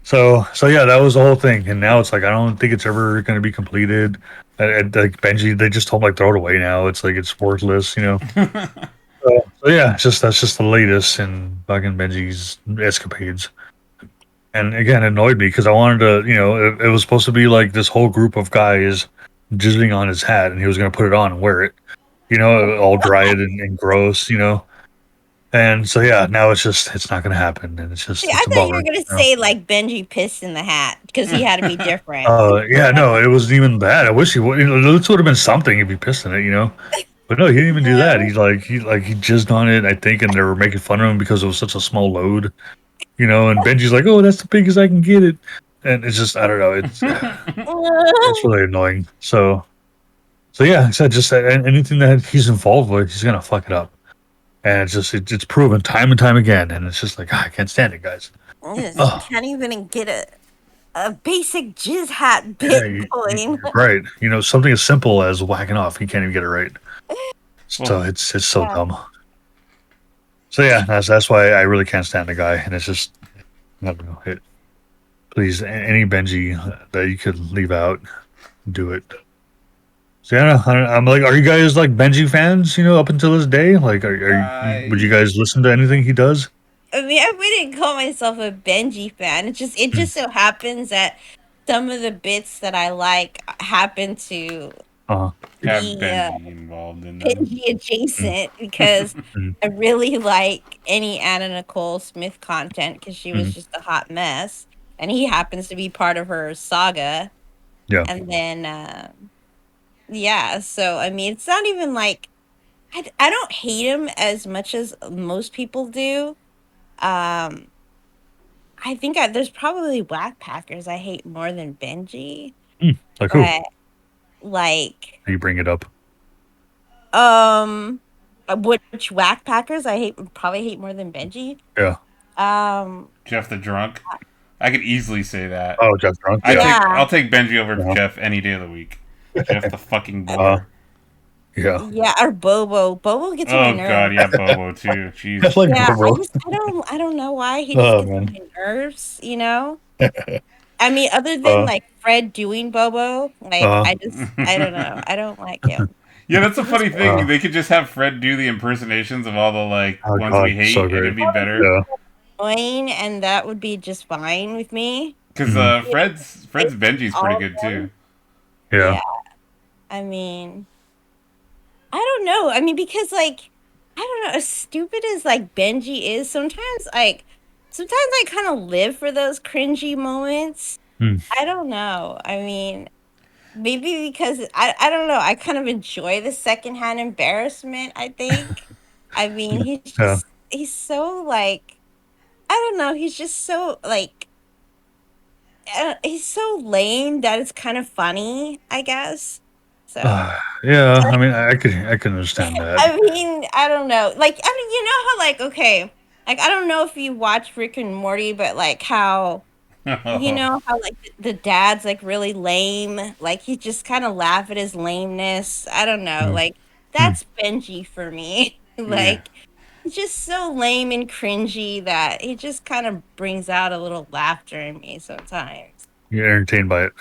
so yeah, that was the whole thing, and now it's like, I don't think it's ever gonna be completed. And like Benji, they just told him like throw it away now. It's like it's worthless. So yeah, that's just the latest in fucking Benji's escapades. And again, it annoyed me because I wanted to, it was supposed to be like this whole group of guys jizzing on his hat, and he was going to put it on and wear it, all dried and gross. And so, yeah, now it's not going to happen. And it's See, just, I it's a thought you bummer. were gonna say like Benji pissed in the hat because he had to be different. Yeah, no, it wasn't even that. I wish he would, this would have been something if he pissed in it. But no, he didn't even do that. He jizzed on it, I think, and they were making fun of him because it was such a small load. And Benji's like, "Oh, that's the biggest I can get it," and it's just, I don't know, it's really annoying. So yeah, I said just anything that he's involved with, he's gonna fuck it up, and it's proven time and time again, and it's just like, I can't stand it, guys. Yes, Oh. can't even get a basic jizz hat Yeah, bit going. right? Something as simple as whacking off, he can't even get it right. So it's so dumb. So yeah, that's why I really can't stand the guy, and it's just, I don't know. Please, any Benji that you could leave out, do it. So yeah, I'm like, are you guys like Benji fans? Up until this day, like, would you guys listen to anything he does? I mean, I wouldn't call myself a Benji fan. It just so happens that some of the bits that I like happen to have be Benji involved in them. Benji adjacent because I really like any Anna Nicole Smith content because she was just a hot mess, and he happens to be part of her saga. Yeah. And then, yeah. So I mean, it's not even like I don't hate him as much as most people do. I think there's probably Whack Packers I hate more than Benji. Like who? But like, You bring it up. which Whack Packers I probably hate more than Benji. Yeah. Jeff the Drunk. I could easily say that. Oh, Jeff Drunk. I'll take Benji over Jeff any day of the week. Jeff the fucking bore. Yeah. Yeah, or Bobo. Bobo gets on my nerves. Oh god, yeah, Bobo too. Jeez. That's like Bobo. I don't know why he just gets on my nerves. I mean, other than like Fred doing Bobo, like I don't know. I don't like him. Yeah, that's a funny thing. They could just have Fred do the impersonations of all the ones we hate, and it'd be better. Yeah. Annoying, and that would be just fine with me. Because Fred's Benji's pretty good too. Yeah. I mean, I don't know. I mean, because I don't know. As stupid as Benji is, sometimes I kind of live for those cringy moments. I don't know. I mean, maybe because I don't know. I kind of enjoy the secondhand embarrassment. I think. I mean, he's so I don't know. He's just so he's so lame that it's kind of funny, I guess. So yeah, I mean, I can understand that. I mean, I don't know. I mean, you know how okay, I don't know if you watch Rick and Morty, but how how the dad's really lame. He just kind of laugh at his lameness. I don't know. That's Benji for me. He's just so lame and cringy that he just kind of brings out a little laughter in me sometimes. You're entertained by it.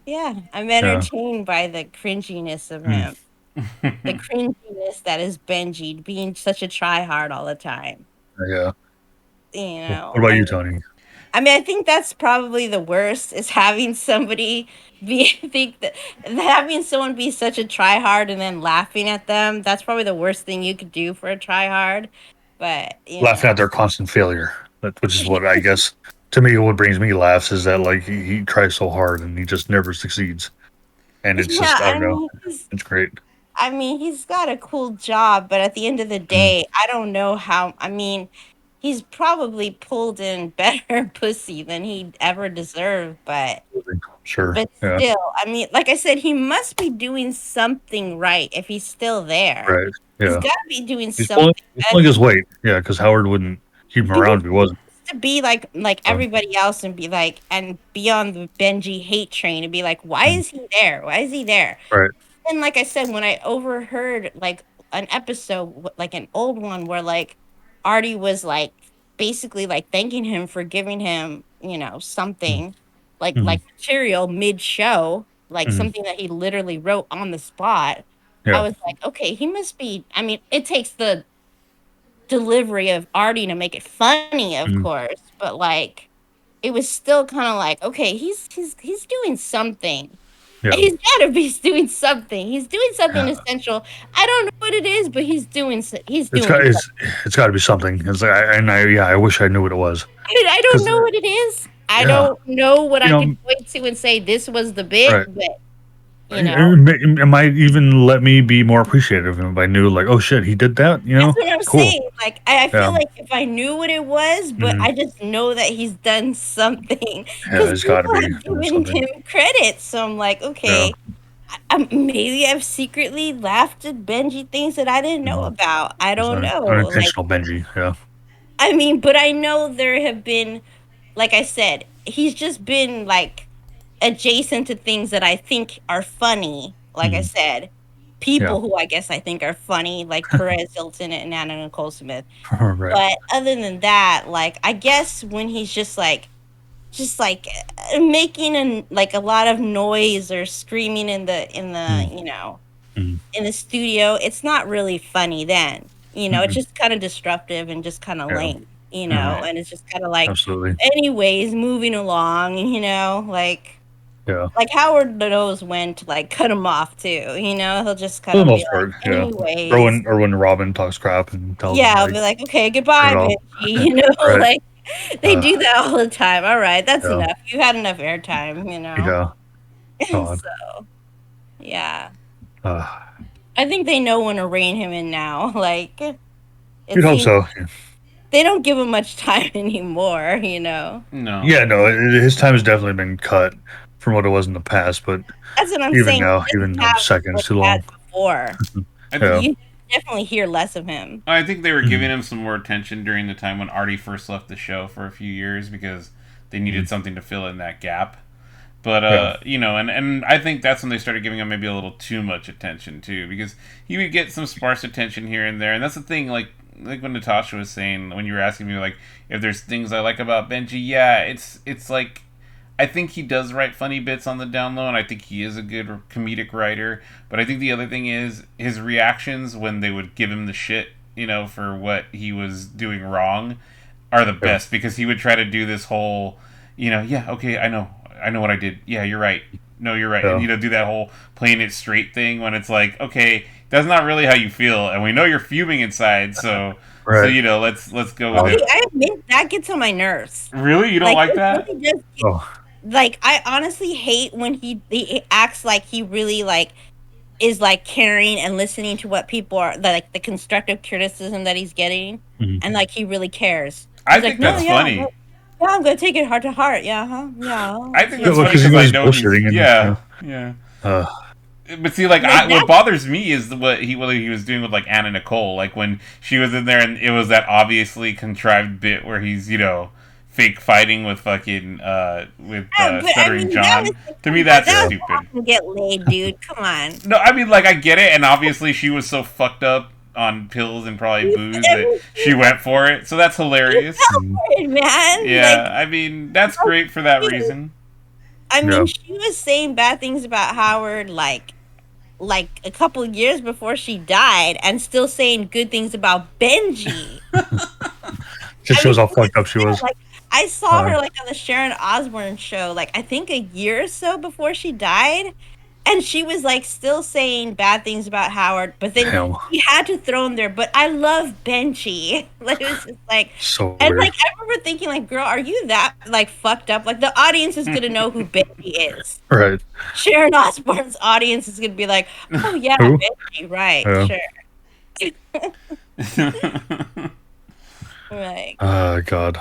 Yeah, I'm entertained by the cringiness of him. The cringiness that is Benji being such a tryhard all the time. Yeah. What about you, Tony? I mean, I think that's probably the worst is having somebody having someone be such a tryhard and then laughing at them. That's probably the worst thing you could do for a tryhard. But laughing at their constant failure, which is what I guess to me what brings me laughs is that he tries so hard and he just never succeeds, and it's just I don't know. It's great. I mean, he's got a cool job, but at the end of the day, I don't know how. I mean, he's probably pulled in better pussy than he ever deserved, but sure. But still, I mean, like I said, he must be doing something right if he's still there. Right. Yeah. He's got to be doing something. He's pulling his weight. Yeah, because Howard wouldn't keep him around if he wasn't. to be like everybody else and be like and be on the Benji hate train and be like, why is he there? Why is he there? Right. And like I said, when I overheard like an episode, like an old one, where like Artie was like basically like thanking him for giving him, something like material mid show, like Mhm. something that he literally wrote on the spot. I Yeah. was like, okay, he must be. I mean, it takes the delivery of Artie to make it funny, of Mhm. course, but like it was still kind of like, okay, he's doing something. Yeah. He's got to be doing something. He's doing something essential. I don't know what it is, but he's doing. He's It's doing. got it's got to be something. It's like, I wish I knew what it was. I don't Because know what it is. I yeah, don't know what you I could know, point to and say this was the bit, right. but It might even let me be more appreciative if I knew, like, oh shit, he did that. that's what I'm Cool. saying. Like I Yeah. feel like if I knew what it was, but Mhm. I just know that he's done something Yeah, because it's got to people be have doing given something. him credit. So I'm like, Yeah. okay, maybe I've secretly laughed at Benji things that I didn't know Mhm. about. I It's don't know. Like, unintentional Benji. Yeah. I mean, but I know there have been, like I said, he's just been like adjacent to things that I think are funny. Like I Mhm. said, Yeah. people who I guess I think are funny, like Perez Hilton and Anna Nicole Smith. Right. But other than that, like I guess when he's just like making like a lot of noise or screaming in the Mhm. Mhm. in the studio, it's not really funny then. It's Mhm. just kind of disruptive and just kind of Yeah. lame, Right. and it's just kind of like, Absolutely. anyways, moving along, Yeah. like Howard knows when to like cut him off too, he'll just For kind the of be most like, part, yeah. anyways, Or when Robin talks crap and tells him, yeah, I'll like, be like, okay, turn goodbye, it off. Benji, Right. like they Uh, do that all the time. All right, that's yeah. enough. You had enough airtime, Yeah. God. so yeah. Uh, I think they know when to rein him in now. Like it you'd hope seems so. they don't give him much time anymore. No. Yeah, no, his time has definitely been cut from what it was in the past, but That's what I'm even saying. now, He even doesn't a have second's what too he had long. before. I think Yeah. You definitely hear less of him. I think they were Mhm. giving him some more attention during the time when Artie first left the show for a few years because they needed Mhm. something to fill in that gap. But Yeah. and I think that's when they started giving him maybe a little too much attention too, because he would get some sparse attention here and there, and that's the thing. Like when Natasha was saying, when you were asking me like if there's things I like about Benji, yeah, it's like I think he does write funny bits on the down low, and I think he is a good comedic writer. But I think the other thing is his reactions when they would give him the shit, for what he was doing wrong, are the Yeah. best because he would try to do this whole, yeah, okay, I know what I did. Yeah, you're right. No, you're right. And Yeah. do that whole playing it straight thing when it's like, okay, that's not really how you feel, and we know you're fuming inside, so Right. let's go with Um, it. I admit that gets on my nerves. Really, you don't Like like it that? really does. oh, Like I honestly hate when he acts like he really like is like caring and listening to what people are like the constructive criticism that he's getting, mhm. and like he really cares. I He's like, think no, that's yeah, funny. yeah, I'm gonna take it heart to heart. Yeah, huh? Yeah. I think Yeah, that's well, funny because he because I was know he's bullshitting and yeah, yeah. uh, But see, like, Like what that. bothers me is what he was doing with like Anna Nicole, like when she was in there and it was that obviously contrived bit where he's fake fighting with fucking with But I stuttering mean, that was John. like, To come me, on, that's that yeah, was stupid. to get laid, dude. Come on. No, I mean, like, I get it, and obviously she was so fucked up on pills and probably booze that she went for it, so that's hilarious. mhm. Man, like Yeah, I mean, that's great for that reason. I Yeah. mean, she was saying bad things about Howard like a couple of years before she died, and still saying good things about Benji. Just I mean, shows how she was fucked up she there, was. like I saw Uh, her like on the Sharon Osbourne show, like I think a year or so before she died, and she was like still saying bad things about Howard, but then Damn, she had to throw him there. But I love Benji. Like it was just like, so and weird. like I remember thinking, like, girl, are you that like fucked up? Like the audience is gonna know who Benji is. Right? Sharon Osbourne's audience is gonna be like, oh yeah, Who? Benji, right, Yeah. sure. Like, God.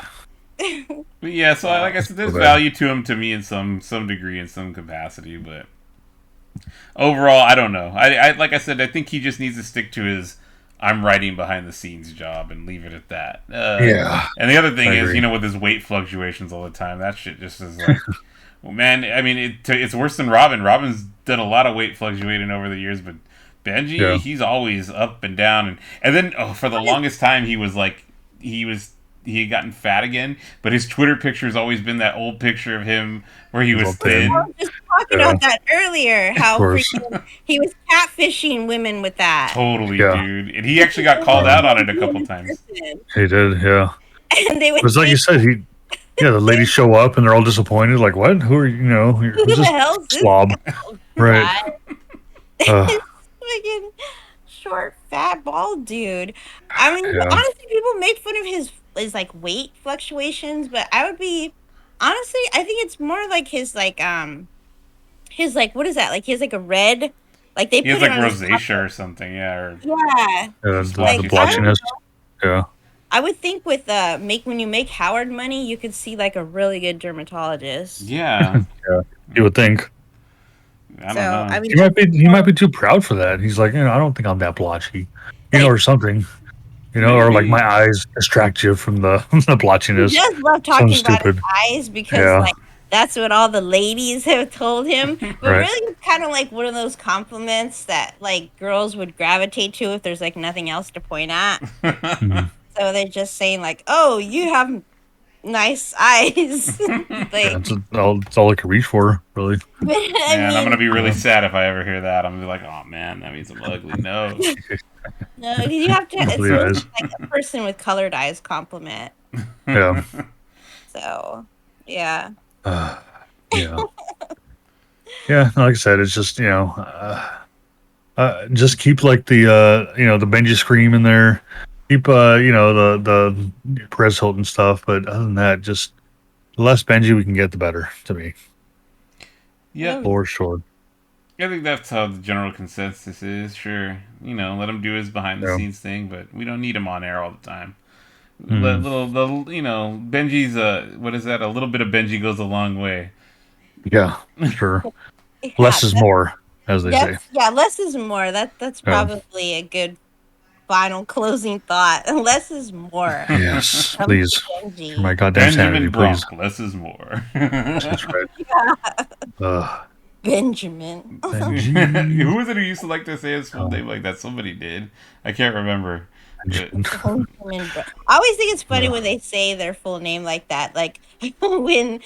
But yeah, so like I said, there's So bad. value to him to me in some degree, in some capacity, but overall, I don't know. I like I said, I think he just needs to stick to his I'm writing behind the scenes job and leave it at that. Yeah. And the other thing I is, agree. with his weight fluctuations all the time, that shit just is like, well, man. I mean, it's worse than Robin. Robin's done a lot of weight fluctuating over the years, but Benji, Yeah. he's always up and down, and then for the longest time, he had gotten fat again, but his Twitter picture has always been that old picture of him where he He's was all thin. I thin. was just talking Yeah. about that earlier. How course. freaking he was catfishing women with that. Totally, Yeah. dude. And he actually got called out on it a couple times. He did, yeah. And they would It's like you said, the ladies show up and they're all disappointed. Like, what? Who are you? who Who's the this hell's this slob? guy? Right. Freaking short, fat, bald dude. I mean, Yeah. honestly, people make fun of his like weight fluctuations, but I would be honestly, I think it's more like his like what is that? Like he has like a red, like they He has put like it on his rosacea or something, yeah. Or yeah. The Blotchy blotchiness. Yeah. I would think with when you make Howard money, you could see like a really good dermatologist. yeah. You would think. I don't So know. I mean, He might be too proud for that. He's like, I don't think I'm that blotchy. Or something. Or like Maybe. my eyes distract you from the he blotchiness. does love talking Sounds about his stupid. eyes because Yeah. like that's what all the ladies have told him. But Right. really, it's kind of like one of those compliments that like girls would gravitate to if there's like nothing else to point at. Mhm. So they're just saying like, "Oh, you have nice eyes." Yeah, it's all I can reach for, really. But, I Man, I'm mean, gonna be really sad if I ever hear that. I'm gonna be like, oh man, that means I'm ugly. No. no, you have to. It's Lovely supposed eyes. to be like a person with colored eyes compliment. Yeah. So, yeah. Yeah. Yeah, like I said, it's just just keep like the the Benji Scream in there. Keep the Perez Hilton stuff, but other than that, just the less Benji we can get, the better to me. Yeah, For sure. I think that's how the general consensus is. Sure, let him do his behind the Yeah. scenes thing, but we don't need him on air all the time. Mhm. Benji's what is that? A little bit of Benji goes a long way. Yeah, sure. Yeah, Less is more, as they say. yeah, less is more. That's Yeah. probably a good final closing thought. Less is more. Yes, From please. Benji. For my goddamn sanity, Benjamin please. Bronk, less is more. That's right. Benjamin. Benji. Who was it who used to like to say his full name like that? Somebody did. I can't remember. But- Benjamin I always think it's funny when they say their full name like that. Like when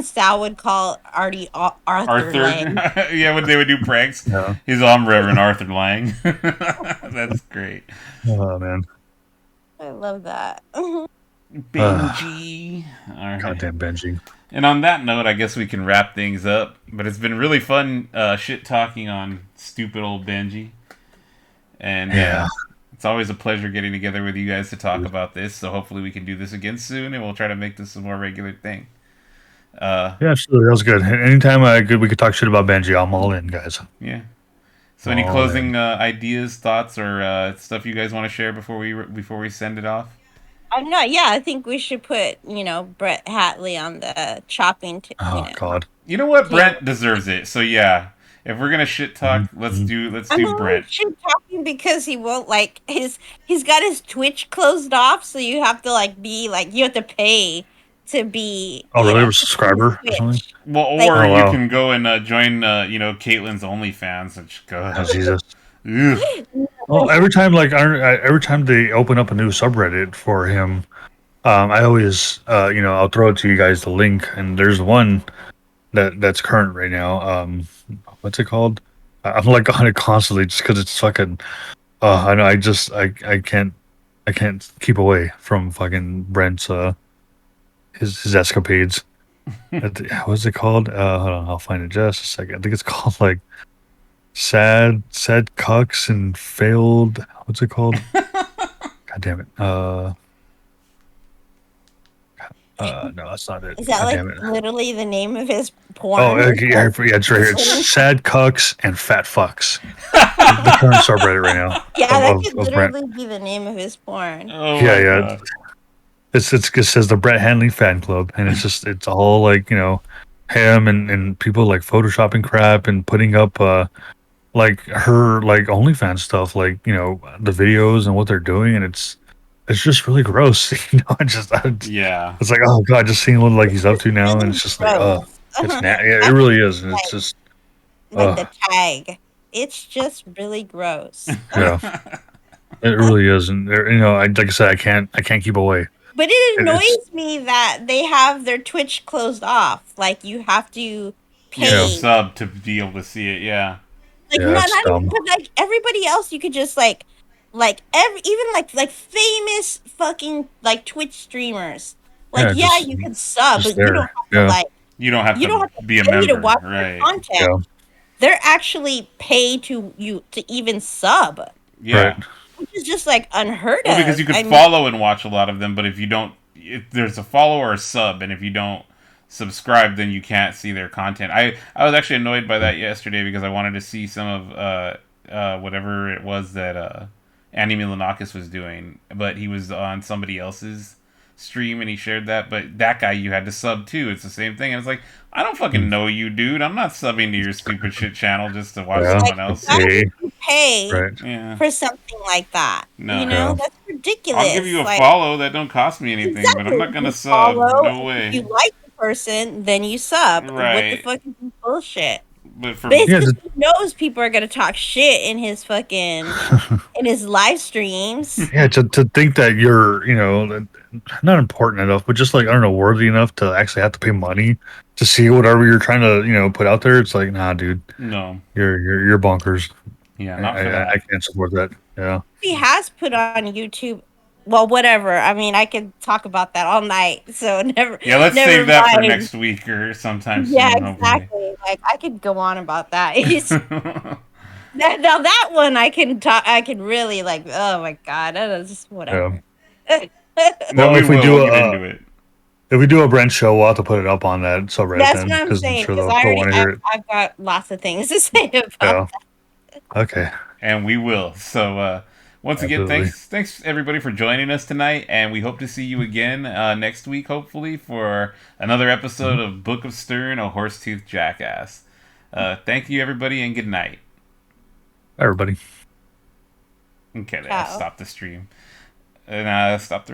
Sal would call Artie Arthur Lang. Yeah, when they would do pranks. Yeah. He's I'm Reverend Arthur Lang. That's great. Oh man. I love that. Benji. All right. Goddamn Benji. And on that note, I guess we can wrap things up. But it's been really fun shit talking on stupid old Benji. And Yeah. it's always a pleasure getting together with you guys to talk about this. So hopefully we can do this again soon, and we'll try to make this a more regular thing. Yeah, absolutely. That was good. Anytime we could talk shit about Benji, I'm all in, guys. Yeah. So any Oh, closing ideas, thoughts, or stuff you guys want to share before we send it off? I think we should put, Brett Hatley on the chopping. Oh God. You know what? Brent deserves it. So yeah, if we're gonna shit talk, let's do Brent. Shit talking because he won't he's got his Twitch closed off, so you have to you have to pay to be. Oh, really? know, A subscriber or something? Well, or Like- Oh, you wow. can go and join, Caitlin's OnlyFans, which go Oh, Jesus. Ugh. Well, every time they open up a new subreddit for him, I always I'll throw it to you guys the link, and there's one that's current right now. What's it called? I'm like on it constantly just because it's fucking. I know. I can't keep away from fucking Brent's his escapades. What's it called? Hold on, I'll find it just a second. I think it's called like sad cucks and failed. What's it called? God damn it. No, that's not it. Is that God damn it. literally the name of his porn? Oh, okay, yeah, it's right here. It's sad cucks and fat fucks. The current subreddit right now. Yeah, that of could Brent. literally be the name of his porn. Oh Yeah, my yeah. God. It says the Brett Handley fan club, and it's all like him and people like photoshopping crap and putting up like her like OnlyFans stuff, like the videos and what they're doing, and it's just really gross. Yeah. It's like, oh god, just seeing what like he's up to now, and Really it's just like, gross. yeah, it I really think is, and it's like just, like the tag. It's just really gross. yeah, it really is, and like I said, I can't keep away. But it It's annoys me that they have their Twitch closed off. Like you have to You have to yeah, pay. sub to be able to see it. Yeah. Like yeah, it's not even, dumb. but like everybody else, you could just like every even like famous fucking like Twitch streamers. Like Yeah, yeah, you can sub, just but you don't there. have to Yeah, like You don't have you to don't have to be a pay to member, watch their right? content. yeah, They're actually pay to you to even sub, right. Yeah. which is just like unheard Well, because of. you could I mean, follow and watch a lot of them, but if there's a follow or a sub, and if you don't subscribe, then you can't see their content. I was actually annoyed by that yesterday because I wanted to see some of whatever it was that Andy Milanakis was doing, but he was on somebody else's stream and he shared that. But that guy you had to sub too. It's the same thing. And it's like, I don't fucking know you, dude. I'm not subbing to your stupid shit channel just to watch Yeah, like someone to else. why pay, would you pay right. Yeah. for something like that? You No. know, Yeah, that's I'll give ridiculous. you a Like follow. That don't cost me anything, but I'm exactly, not gonna you sub. follow, No and if way. you like the person, then you sub. What the Right. fuck is this bullshit? But for But it's yeah, because he knows people are gonna talk shit in his fucking in his live streams. yeah. To think that you're not important enough, but just like I don't know, worthy enough to actually have to pay money to see whatever you're trying to put out there. It's like, nah, dude, no. you're bonkers. Yeah, I, not for I that. I can't support that. Yeah, He has put on YouTube. Well, whatever. I mean, I could talk about that all night. So Yeah, let's never save that for mind. next week or sometime Yeah, soon, hopefully. exactly. Like I could go on about that. It's now that one I can talk. I can really like. Oh my god, that is just yeah. whatever. No, Well, we will. We'll get into it. if we do a Brent show, we'll have to put it up on that subreddit That's what then, I'm because I'm saying. sure Because they'll want to hear it. I've got lots of things to say about. Yeah. Okay. And we will. So, once again, Absolutely. thanks everybody for joining us tonight, and we hope to see you again next week, hopefully, for another episode of Book of Stern, a Horsetooth Jackass. Thank you, everybody, and good night. Bye, everybody. Okay, Ciao. stop the stream. And stop the